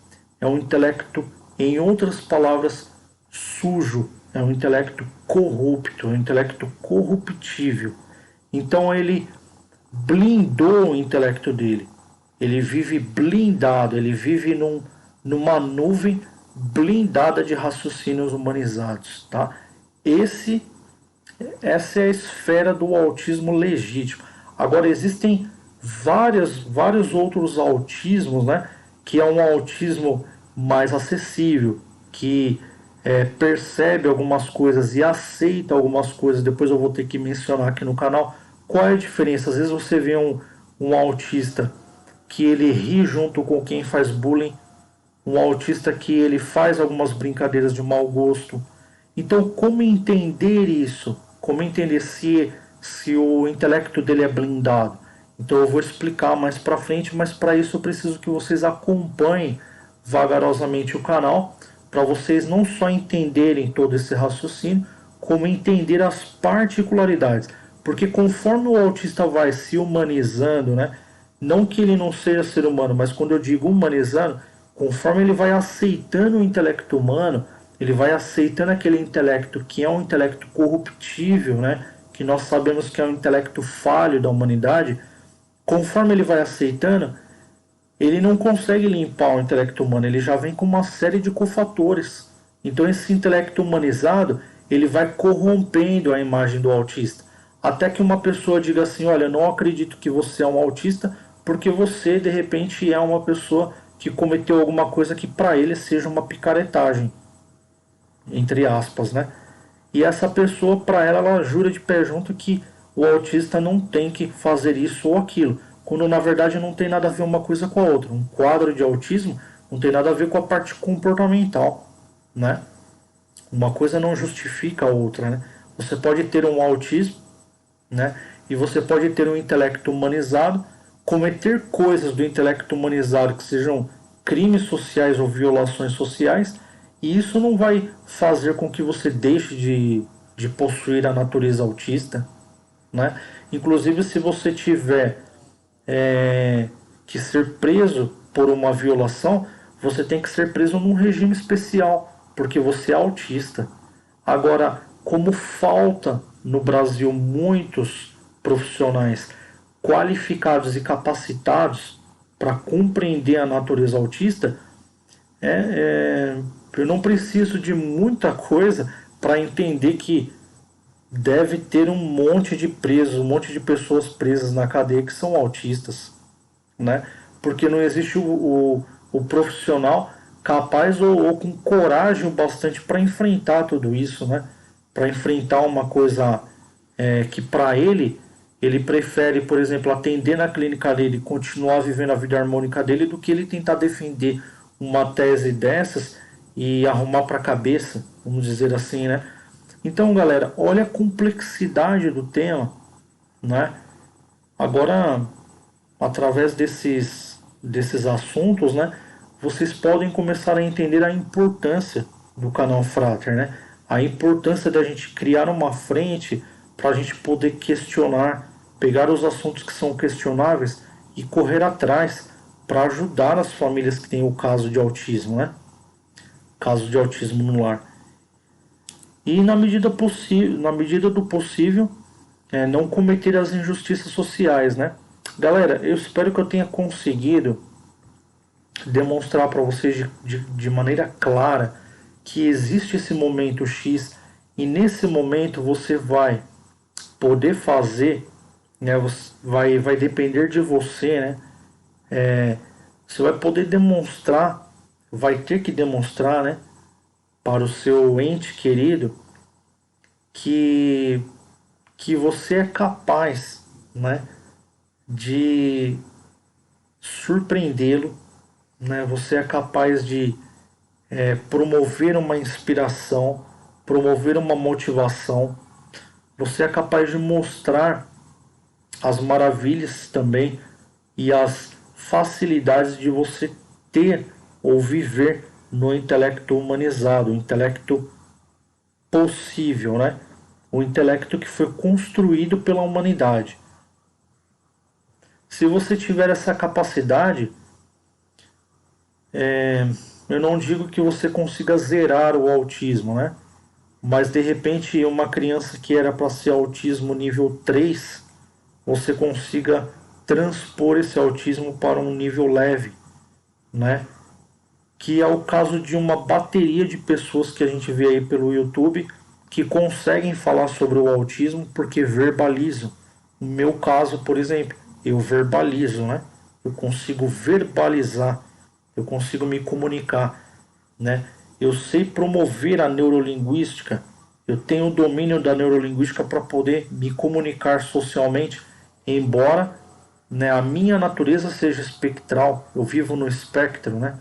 é um intelecto, em outras palavras, sujo, é um intelecto corrupto, é um intelecto corruptível. Então ele blindou o intelecto dele. Ele vive blindado, ele vive numa nuvem blindada de raciocínios humanizados, tá? Essa é a esfera do autismo legítimo. Agora existem vários outros autismos, né? Que é um autismo mais acessível, que percebe algumas coisas e aceita algumas coisas. Depois eu vou ter que mencionar aqui no canal qual é a diferença. Às vezes você vê um autista que ele ri junto com quem faz bullying, um autista que ele faz algumas brincadeiras de mau gosto. Então, como entender isso? Como entender se o intelecto dele é blindado? Então, eu vou explicar mais para frente, mas para isso eu preciso que vocês acompanhem vagarosamente o canal, para vocês não só entenderem todo esse raciocínio, como entender as particularidades. Porque conforme o autista vai se humanizando, né? Não que ele não seja ser humano, mas quando eu digo humanizando, conforme ele vai aceitando o intelecto humano, ele vai aceitando aquele intelecto que é um intelecto corruptível, né? Que nós sabemos que é um intelecto falho da humanidade. Conforme ele vai aceitando, ele não consegue limpar o intelecto humano, ele já vem com uma série de cofatores. Então esse intelecto humanizado, ele vai corrompendo a imagem do autista. Até que uma pessoa diga assim, olha, eu não acredito que você é um autista, porque você de repente é uma pessoa que cometeu alguma coisa que para ele seja uma picaretagem, entre aspas, né? E essa pessoa, para ela jura de pé junto que o autista não tem que fazer isso ou aquilo, quando na verdade não tem nada a ver uma coisa com a outra. Um quadro de autismo não tem nada a ver com a parte comportamental, né? Uma coisa não justifica a outra, né? Você pode ter um autismo, né? E você pode ter um intelecto humanizado, cometer coisas do intelecto humanizado que sejam crimes sociais ou violações sociais, e isso não vai fazer com que você deixe de possuir a natureza autista, né? Inclusive, se você tiver que ser preso por uma violação, você tem que ser preso num regime especial, porque você é autista. Agora, como falta no Brasil muitos profissionais qualificados e capacitados para compreender a natureza autista, eu não preciso de muita coisa para entender que deve ter um monte de presos, um monte de pessoas presas na cadeia que são autistas, né? Porque não existe o profissional capaz ou com coragem bastante para enfrentar tudo isso, né? Para enfrentar uma coisa que para ele prefere, por exemplo, atender na clínica dele e continuar vivendo a vida harmônica dele do que ele tentar defender uma tese dessas e arrumar para a cabeça, vamos dizer assim, né? Então, galera, olha a complexidade do tema, né? Agora, através desses assuntos, né, vocês podem começar a entender a importância do canal Frater, né? A importância da gente criar uma frente para a gente poder questionar, pegar os assuntos que são questionáveis e correr atrás para ajudar as famílias que têm o caso de autismo, né? Caso de autismo no lar. E na medida do possível, não cometer as injustiças sociais, né? Galera, eu espero que eu tenha conseguido demonstrar para vocês de maneira clara que existe esse momento X e nesse momento você vai poder fazer, né? Vai depender de você, né? Você vai poder demonstrar, vai ter que demonstrar, né? Para o seu ente querido que você é capaz, né, de surpreendê-lo, né? Você é capaz de promover uma inspiração, promover uma motivação. Você é capaz de mostrar as maravilhas também e as facilidades de você ter ou viver no intelecto humanizado, o intelecto possível, né? O intelecto que foi construído pela humanidade. Se você tiver essa capacidade, eu não digo que você consiga zerar o autismo, né? Mas de repente uma criança que era para ser autismo nível 3, você consiga transpor esse autismo para um nível leve, né? Que é o caso de uma bateria de pessoas que a gente vê aí pelo YouTube que conseguem falar sobre o autismo porque verbalizam. No meu caso, por exemplo, eu verbalizo, né? Eu consigo verbalizar, eu consigo me comunicar, né? Eu sei promover a neurolinguística, eu tenho o domínio da neurolinguística para poder me comunicar socialmente, embora, né, a minha natureza seja espectral, eu vivo no espectro, né?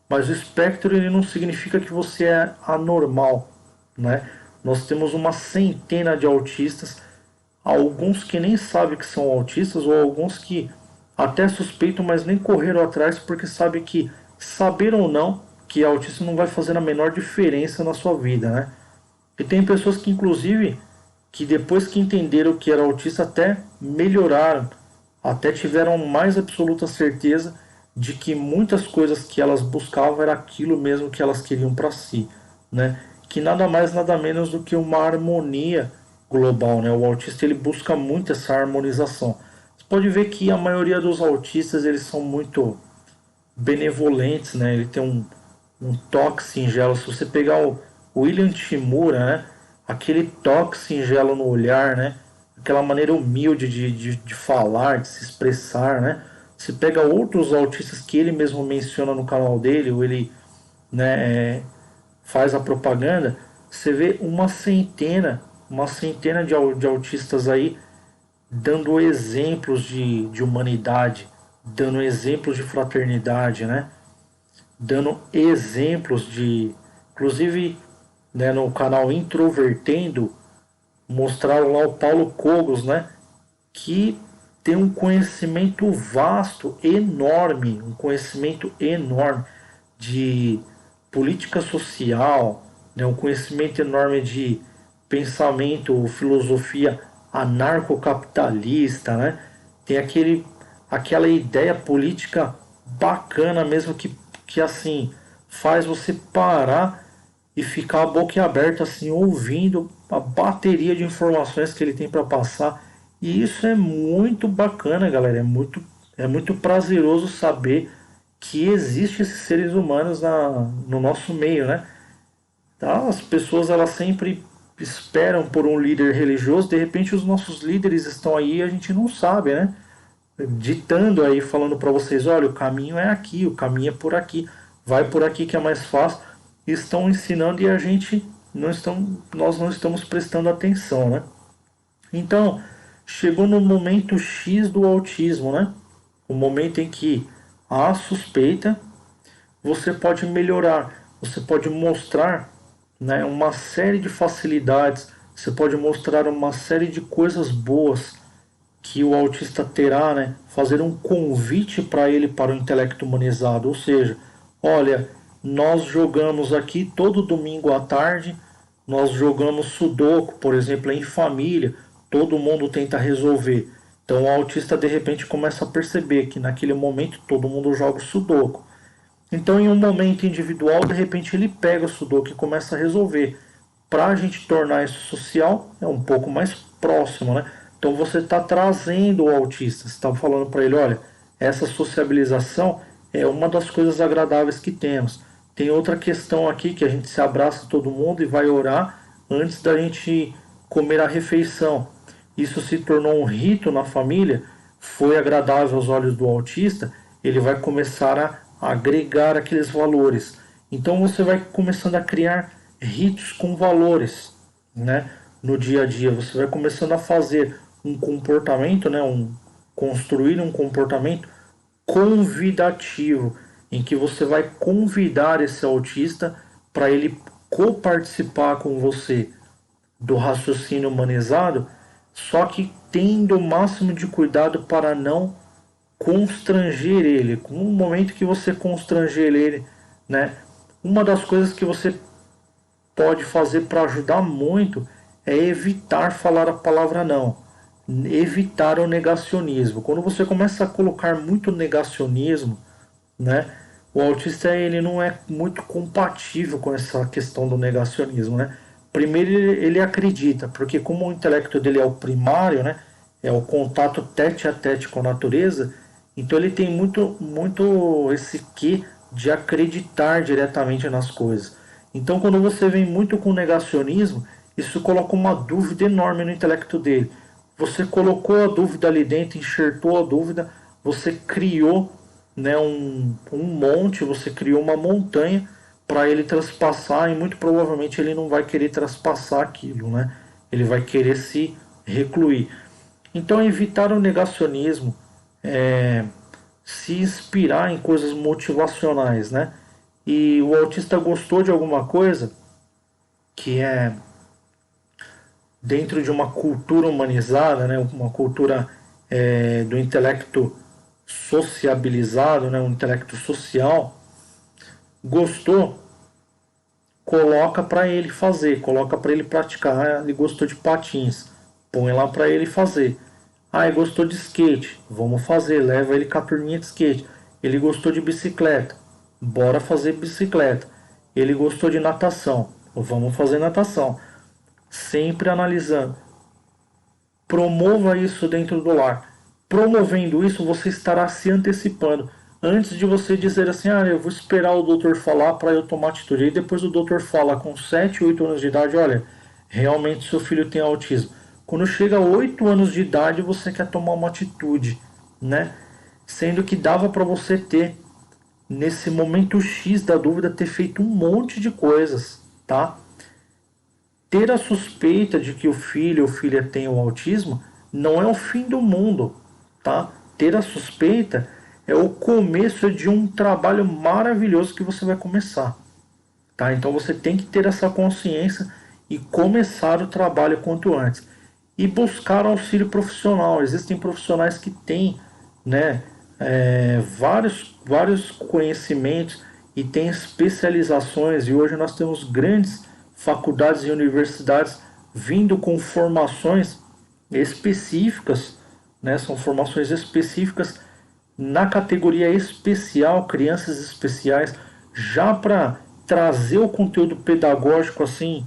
Mas o espectro ele não significa que você é anormal, né? Nós temos uma centena de autistas, alguns que nem sabem que são autistas ou alguns que até suspeitam, mas nem correram atrás porque sabem que saber ou não que é autista não vai fazer a menor diferença na sua vida, né? E tem pessoas que inclusive que depois que entenderam que era autista até melhoraram, até tiveram mais absoluta certeza de que muitas coisas que elas buscavam era aquilo mesmo que elas queriam para si, né? Que nada mais nada menos do que uma harmonia global, né? O autista ele busca muito essa harmonização. Você pode ver que a maioria dos autistas eles são muito benevolentes, né? Ele tem um toque singelo. Se você pegar o William Shimura, né? Aquele toque singelo no olhar, né? Aquela maneira humilde de falar, de se expressar, né? Se pega outros autistas que ele mesmo menciona no canal dele, ou ele, né, faz a propaganda, você vê uma centena de autistas aí dando exemplos de humanidade, dando exemplos de fraternidade, né? Dando exemplos de, inclusive, né, no canal Introvertendo, mostraram lá o Paulo Cogos, né? que tem um conhecimento vasto, enorme, um conhecimento enorme de política social, né, um conhecimento enorme de pensamento, filosofia anarcocapitalista, né? Tem aquela ideia política bacana mesmo que assim faz você parar e ficar a boca aberta assim ouvindo a bateria de informações que ele tem para passar. E isso é muito bacana, galera. É muito prazeroso saber que existem esses seres humanos no nosso meio, né? Tá? As pessoas elas sempre esperam por um líder religioso, de repente os nossos líderes estão aí e a gente não sabe, né? Ditando aí, falando para vocês, olha, o caminho é aqui, o caminho é por aqui, vai por aqui que é mais fácil. Estão ensinando e a gente nós não estamos prestando atenção, né? Então, chegou no momento X do autismo, né? O momento em que há suspeita, você pode melhorar, você pode mostrar, né, uma série de facilidades, você pode mostrar uma série de coisas boas que o autista terá, né? Fazer um convite para ele para o intelecto humanizado, ou seja, olha, nós jogamos aqui todo domingo à tarde, nós jogamos sudoku, por exemplo, em família, todo mundo tenta resolver. Então o autista de repente começa a perceber que naquele momento todo mundo joga sudoku. Então, em um momento individual, de repente ele pega o sudoku e começa a resolver. Para a gente tornar isso social, é um pouco mais próximo, né? Então você está trazendo o autista, você está falando para ele, olha, essa sociabilização é uma das coisas agradáveis que temos. Tem outra questão aqui que a gente se abraça todo mundo e vai orar antes da gente comer a refeição. Isso se tornou um rito na família, foi agradável aos olhos do autista, ele vai começar a agregar aqueles valores. Então você vai começando a criar ritos com valores, né? No dia a dia você vai começando a fazer um comportamento, né? Construir um comportamento convidativo, em que você vai convidar esse autista para ele coparticipar com você do raciocínio humanizado, só que tendo o máximo de cuidado para não constranger ele. No momento que você constranger ele, né? Uma das coisas que você pode fazer para ajudar muito é evitar falar a palavra não, evitar o negacionismo. Quando você começa a colocar muito negacionismo, né? O autista ele não é muito compatível com essa questão do negacionismo, né? Primeiro ele acredita, porque como o intelecto dele é o primário, né? É o contato tete a tete com a natureza, então ele tem muito esse quê de acreditar diretamente nas coisas. Então quando você vem muito com negacionismo, isso coloca uma dúvida enorme no intelecto dele. Você colocou a dúvida ali dentro, enxertou a dúvida, você criou, né, um monte, você criou uma montanha para ele transpassar e muito provavelmente ele não vai querer transpassar aquilo, né? Ele vai querer se recluir. Então evitar o negacionismo, se inspirar em coisas motivacionais, né? E o autista gostou de alguma coisa que é dentro de uma cultura humanizada, né? Uma cultura do intelecto sociabilizado, né? Um intelecto social, gostou, coloca para ele fazer, coloca para ele praticar. Ele gostou de patins, põe lá para ele fazer. Ah, ele gostou de skate, vamos fazer, leva ele com a turminha de skate. Ele gostou de bicicleta, bora fazer bicicleta. Ele gostou de natação, vamos fazer natação. Sempre analisando. Promova isso dentro do lar. Promovendo isso, você estará se antecipando. Antes de você dizer assim, eu vou esperar o doutor falar para eu tomar atitude. E depois o doutor fala com 7, 8 anos de idade, olha, realmente seu filho tem autismo. Quando chega a 8 anos de idade, você quer tomar uma atitude, né? Sendo que dava para você ter, nesse momento X da dúvida, ter feito um monte de coisas, tá? Ter a suspeita de que o filho ou filha tem o autismo não é o fim do mundo, tá? Ter a suspeita é o começo de um trabalho maravilhoso que você vai começar, tá? Então você tem que ter essa consciência e começar o trabalho quanto antes. e buscar auxílio profissional. Existem profissionais que têm, né, vários conhecimentos e têm especializações, e hoje nós temos grandes faculdades e universidades vindo com formações específicas, né, são formações específicas na categoria especial, crianças especiais, já para trazer o conteúdo pedagógico assim,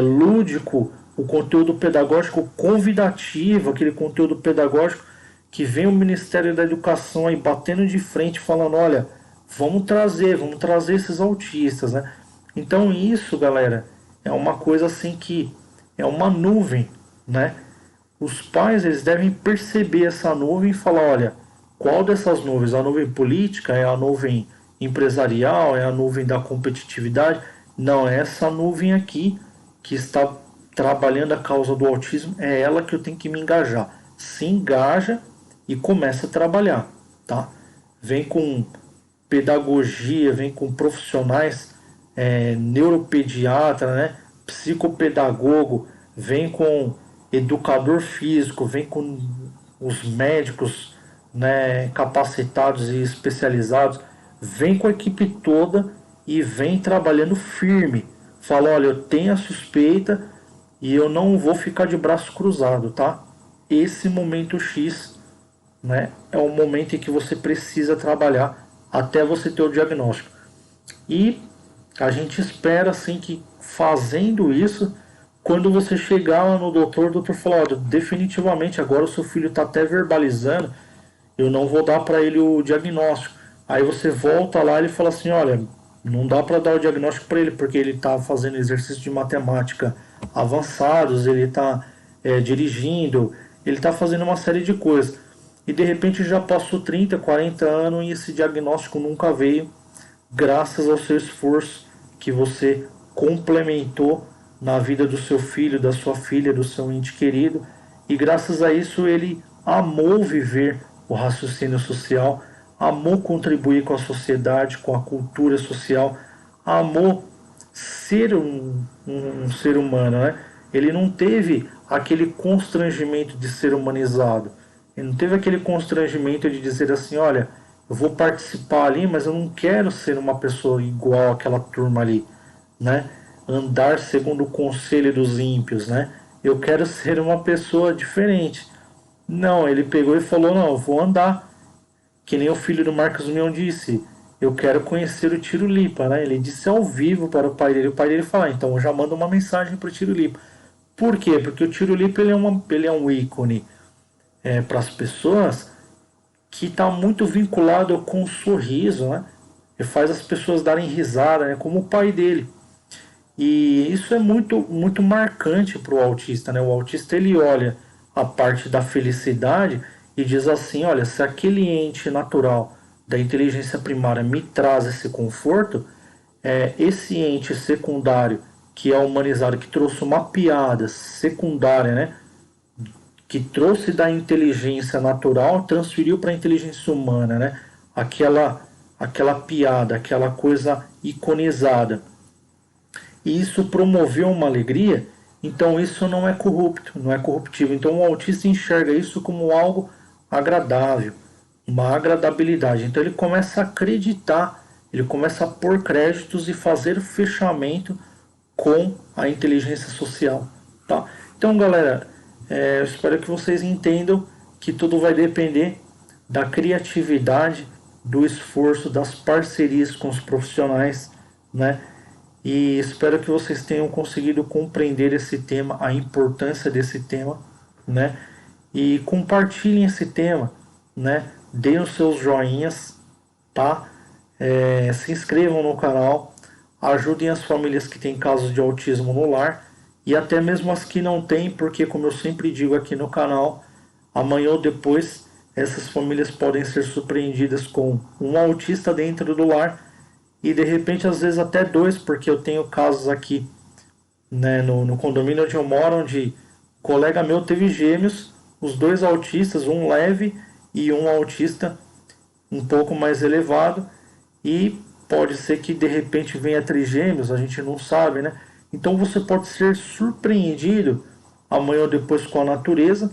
lúdico, o conteúdo pedagógico convidativo, aquele conteúdo pedagógico que vem o Ministério da Educação aí batendo de frente, falando, olha, vamos trazer esses autistas, né? Então isso, galera, é uma coisa assim que é uma nuvem, né? Os pais, eles devem perceber essa nuvem e falar, olha, qual dessas nuvens? A nuvem política? É a nuvem empresarial? É a nuvem da competitividade? Não, é essa nuvem aqui que está trabalhando a causa do autismo, é ela que eu tenho que me engajar. Se engaja e começa a trabalhar, tá? Vem com pedagogia, vem com profissionais, neuropediatra, né? Psicopedagogo, vem com educador físico, vem com os médicos, né, capacitados e especializados, vem com a equipe toda e vem trabalhando firme. Fala, olha, eu tenho a suspeita e eu não vou ficar de braço cruzado, tá? Esse momento X, né, é o momento em que você precisa trabalhar até você ter o diagnóstico. E a gente espera assim que fazendo isso, quando você chegar lá no doutor, o doutor fala, olha, definitivamente agora o seu filho está até verbalizando, eu não vou dar para ele o diagnóstico. Aí você volta lá e ele fala assim, olha, não dá para dar o diagnóstico para ele, porque ele está fazendo exercício de matemática avançados, ele está dirigindo, ele está fazendo uma série de coisas. E de repente já passou 30, 40 anos e esse diagnóstico nunca veio, graças ao seu esforço que você complementou na vida do seu filho, da sua filha, do seu ente querido, e graças a isso ele amou viver o raciocínio social, amou contribuir com a sociedade, com a cultura social, amou ser um ser humano, né? Ele não teve aquele constrangimento de ser humanizado, ele não teve aquele constrangimento de dizer assim, olha, eu vou participar ali, mas eu não quero ser uma pessoa igual àquela turma ali, né? Andar segundo o conselho dos ímpios, né? Eu quero ser uma pessoa diferente. Não, ele pegou e falou, não, eu vou andar. Que nem o filho do Marcos Mion disse, eu quero conhecer o Tiro Lipa, né? Ele disse ao vivo para o pai dele. O pai dele fala, então eu já mando uma mensagem para o Tiro Lipa. Por quê? Porque o Tiro Lipa ele é um ícone para as pessoas que está muito vinculado com o sorriso, né? E faz as pessoas darem risada, né? Como o pai dele. E isso é muito marcante para o autista, né? O autista ele olha a parte da felicidade e diz assim, olha, se aquele ente natural da inteligência primária me traz esse conforto, esse ente secundário que é humanizado, que trouxe uma piada secundária, né? Que trouxe da inteligência natural, transferiu para a inteligência humana, né? Aquela piada, aquela coisa iconizada. E isso promoveu uma alegria, então isso não é corrupto, não é corruptível. Então o autista enxerga isso como algo agradável, uma agradabilidade. Então ele começa a acreditar, ele começa a pôr créditos e fazer fechamento com a inteligência social, tá? Então, galera, eu espero que vocês entendam que tudo vai depender da criatividade, do esforço, das parcerias com os profissionais, né? E espero que vocês tenham conseguido compreender esse tema, a importância desse tema, né? E compartilhem esse tema, né? Deem os seus joinhas, tá? Se inscrevam no canal, ajudem as famílias que têm casos de autismo no lar e até mesmo as que não têm, porque como eu sempre digo aqui no canal, amanhã ou depois essas famílias podem ser surpreendidas com um autista dentro do lar e de repente às vezes até dois, porque eu tenho casos aqui, né, no condomínio onde eu moro, onde um colega meu teve gêmeos, os dois autistas, um leve e um autista um pouco mais elevado, e pode ser que de repente venha trigêmeos, a gente não sabe, né? Então você pode ser surpreendido amanhã ou depois com a natureza,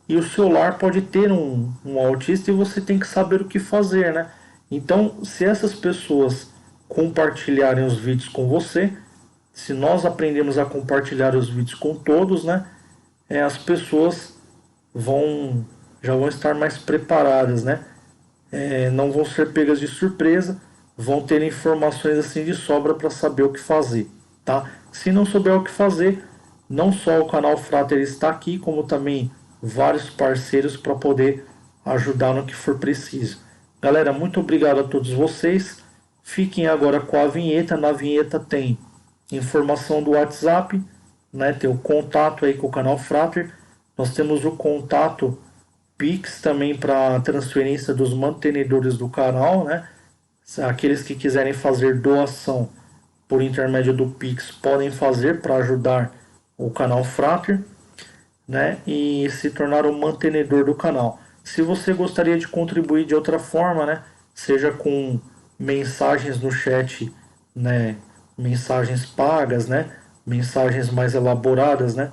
e o seu lar pode ter um autista e você tem que saber o que fazer, né? Então, se essas pessoas compartilharem os vídeos com você, se nós aprendemos a compartilhar os vídeos com todos, né? As pessoas já vão estar mais preparadas, né? Não vão ser pegas de surpresa, vão ter informações assim de sobra para saber o que fazer, tá? Se não souber o que fazer, não só o canal Frater está aqui, como também vários parceiros para poder ajudar no que for preciso. Galera, muito obrigado a todos vocês. Fiquem agora com a vinheta. Na vinheta tem informação do WhatsApp, né? Tem o contato aí com o canal Frater. Nós temos o contato Pix também para transferência dos mantenedores do canal, né? Aqueles que quiserem fazer doação por intermédio do Pix podem fazer para ajudar o canal Frater, né? E se tornar um mantenedor do canal. Se você gostaria de contribuir de outra forma, né? Seja com mensagens no chat, né? Mensagens pagas, né? Mensagens mais elaboradas, né?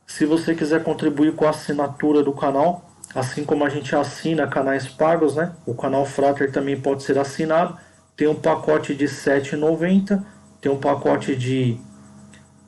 Se você quiser contribuir com a assinatura do canal, assim como a gente assina canais pagos, né? O canal Frater também pode ser assinado. Tem um pacote de R$ 7,90, tem um pacote de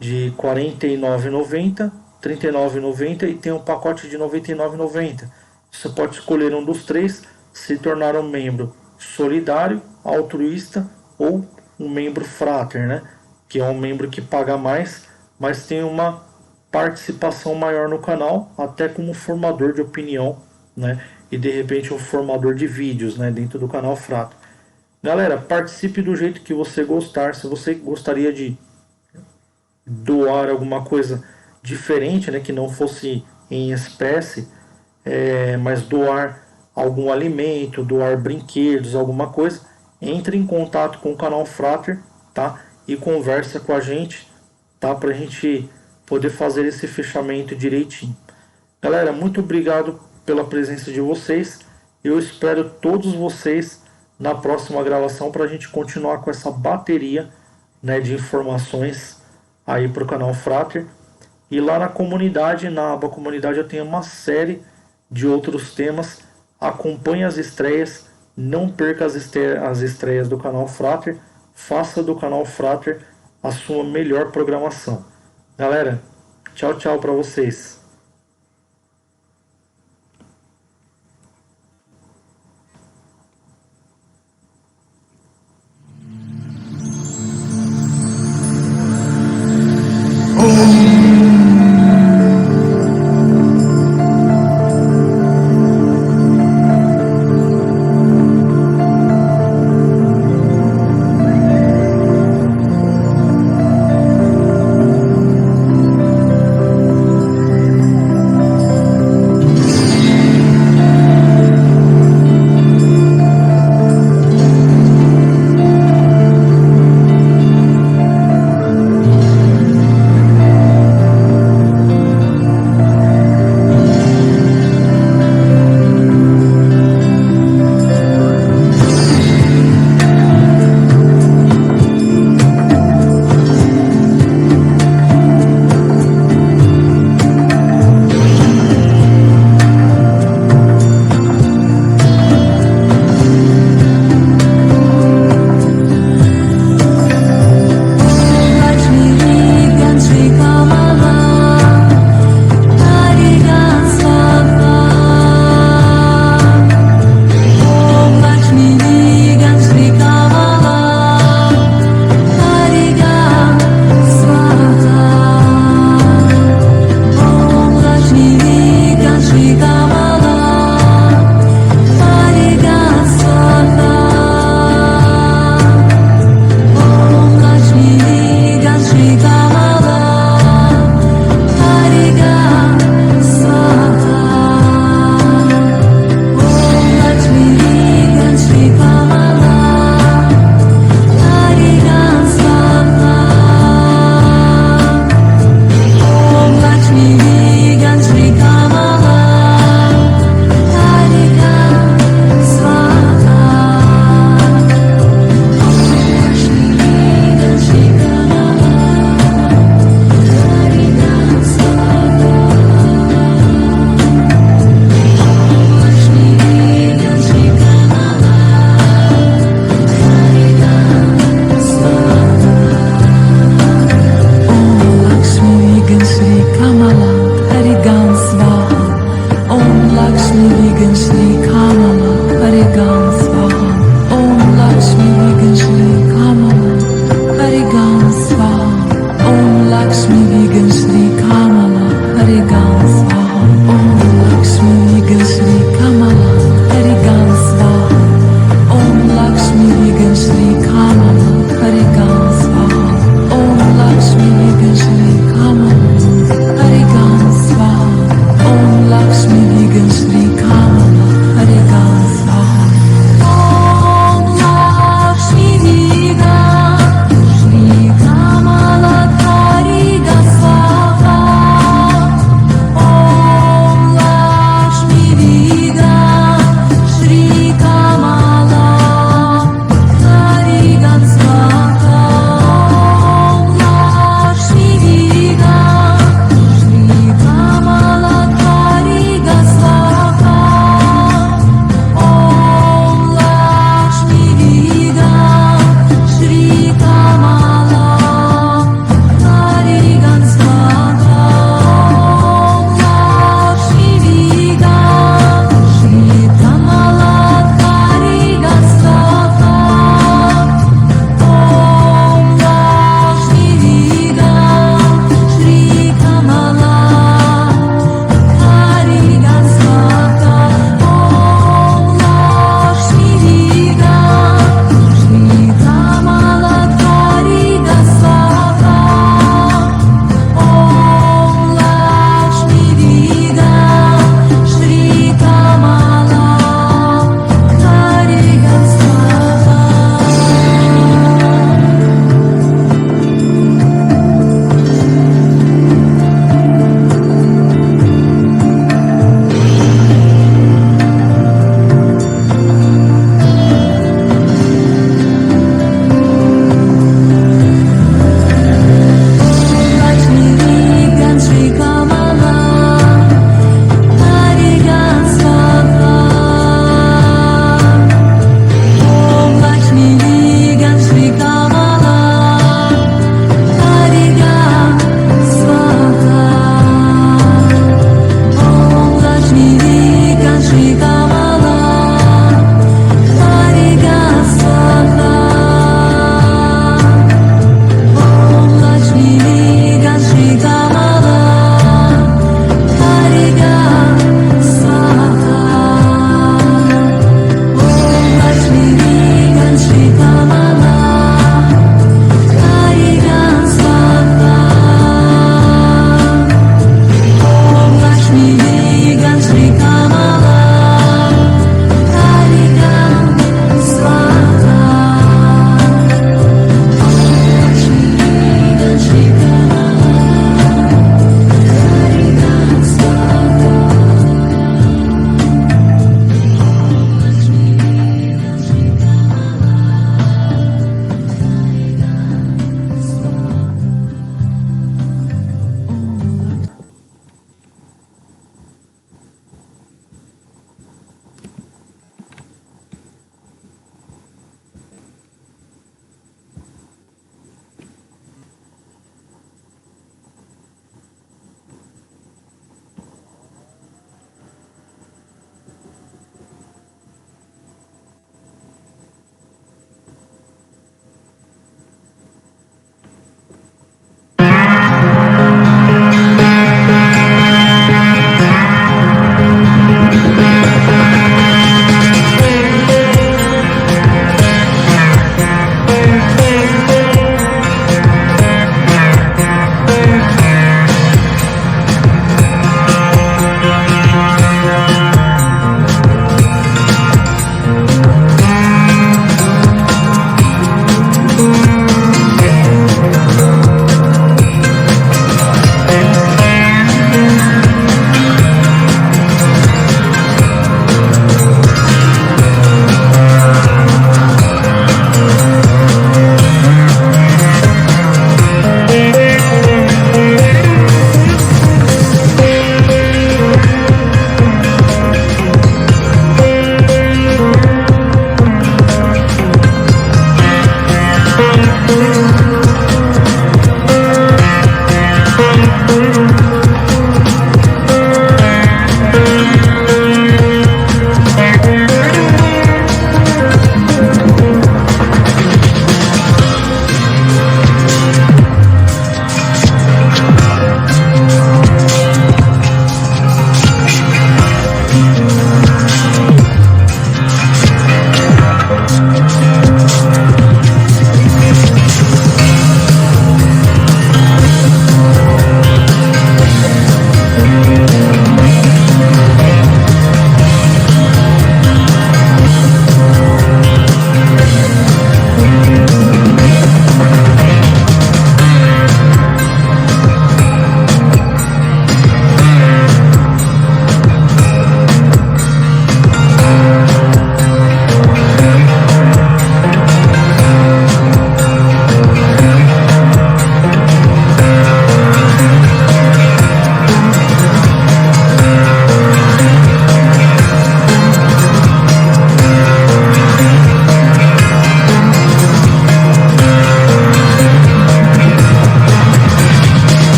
R$ 49,90, R$ 39,90 e tem um pacote de R$ 99,90. Você pode escolher um dos três, se tornar um membro solidário, altruísta ou um membro Frater, né? Que é um membro que paga mais, mas tem uma participação maior no canal, até como formador de opinião, né? E de repente um formador de vídeos, né? Dentro do canal Frater. Galera, participe do jeito que você gostar. Se você gostaria de doar alguma coisa diferente, né? Que não fosse em espécie, mas doar algum alimento, doar brinquedos, alguma coisa, entre em contato com o canal Frater, tá? E conversa com a gente, tá? Pra gente poder fazer esse fechamento direitinho. Galera, muito obrigado pela presença de vocês. Eu espero todos vocês na próxima gravação para a gente continuar com essa bateria, né, de informações aí para o canal Frater. E lá na comunidade, na aba comunidade, eu tenho uma série de outros temas. Acompanhe as estreias, não perca as estreias do canal Frater. Faça do canal Frater a sua melhor programação. Galera, tchau, tchau para vocês.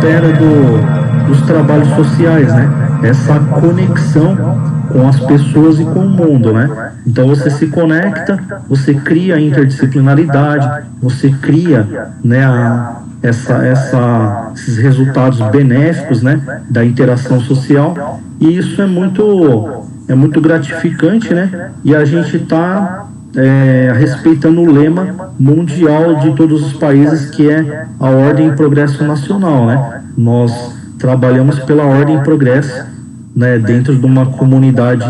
esfera dos trabalhos sociais, né? Essa conexão com as pessoas e com o mundo, né? Então você se conecta, você cria interdisciplinaridade, você cria, né, esses resultados benéficos, né, da interação social, e isso é muito gratificante, né? E a gente está respeitando o lema mundial de todos os países, que é a Ordem e Progresso Nacional, né? Nós trabalhamos pela Ordem e Progresso, né, dentro de uma comunidade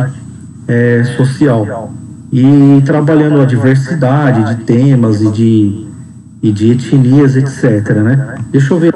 social, e trabalhando a diversidade de temas e de etnias, etc., né? Deixa eu ver.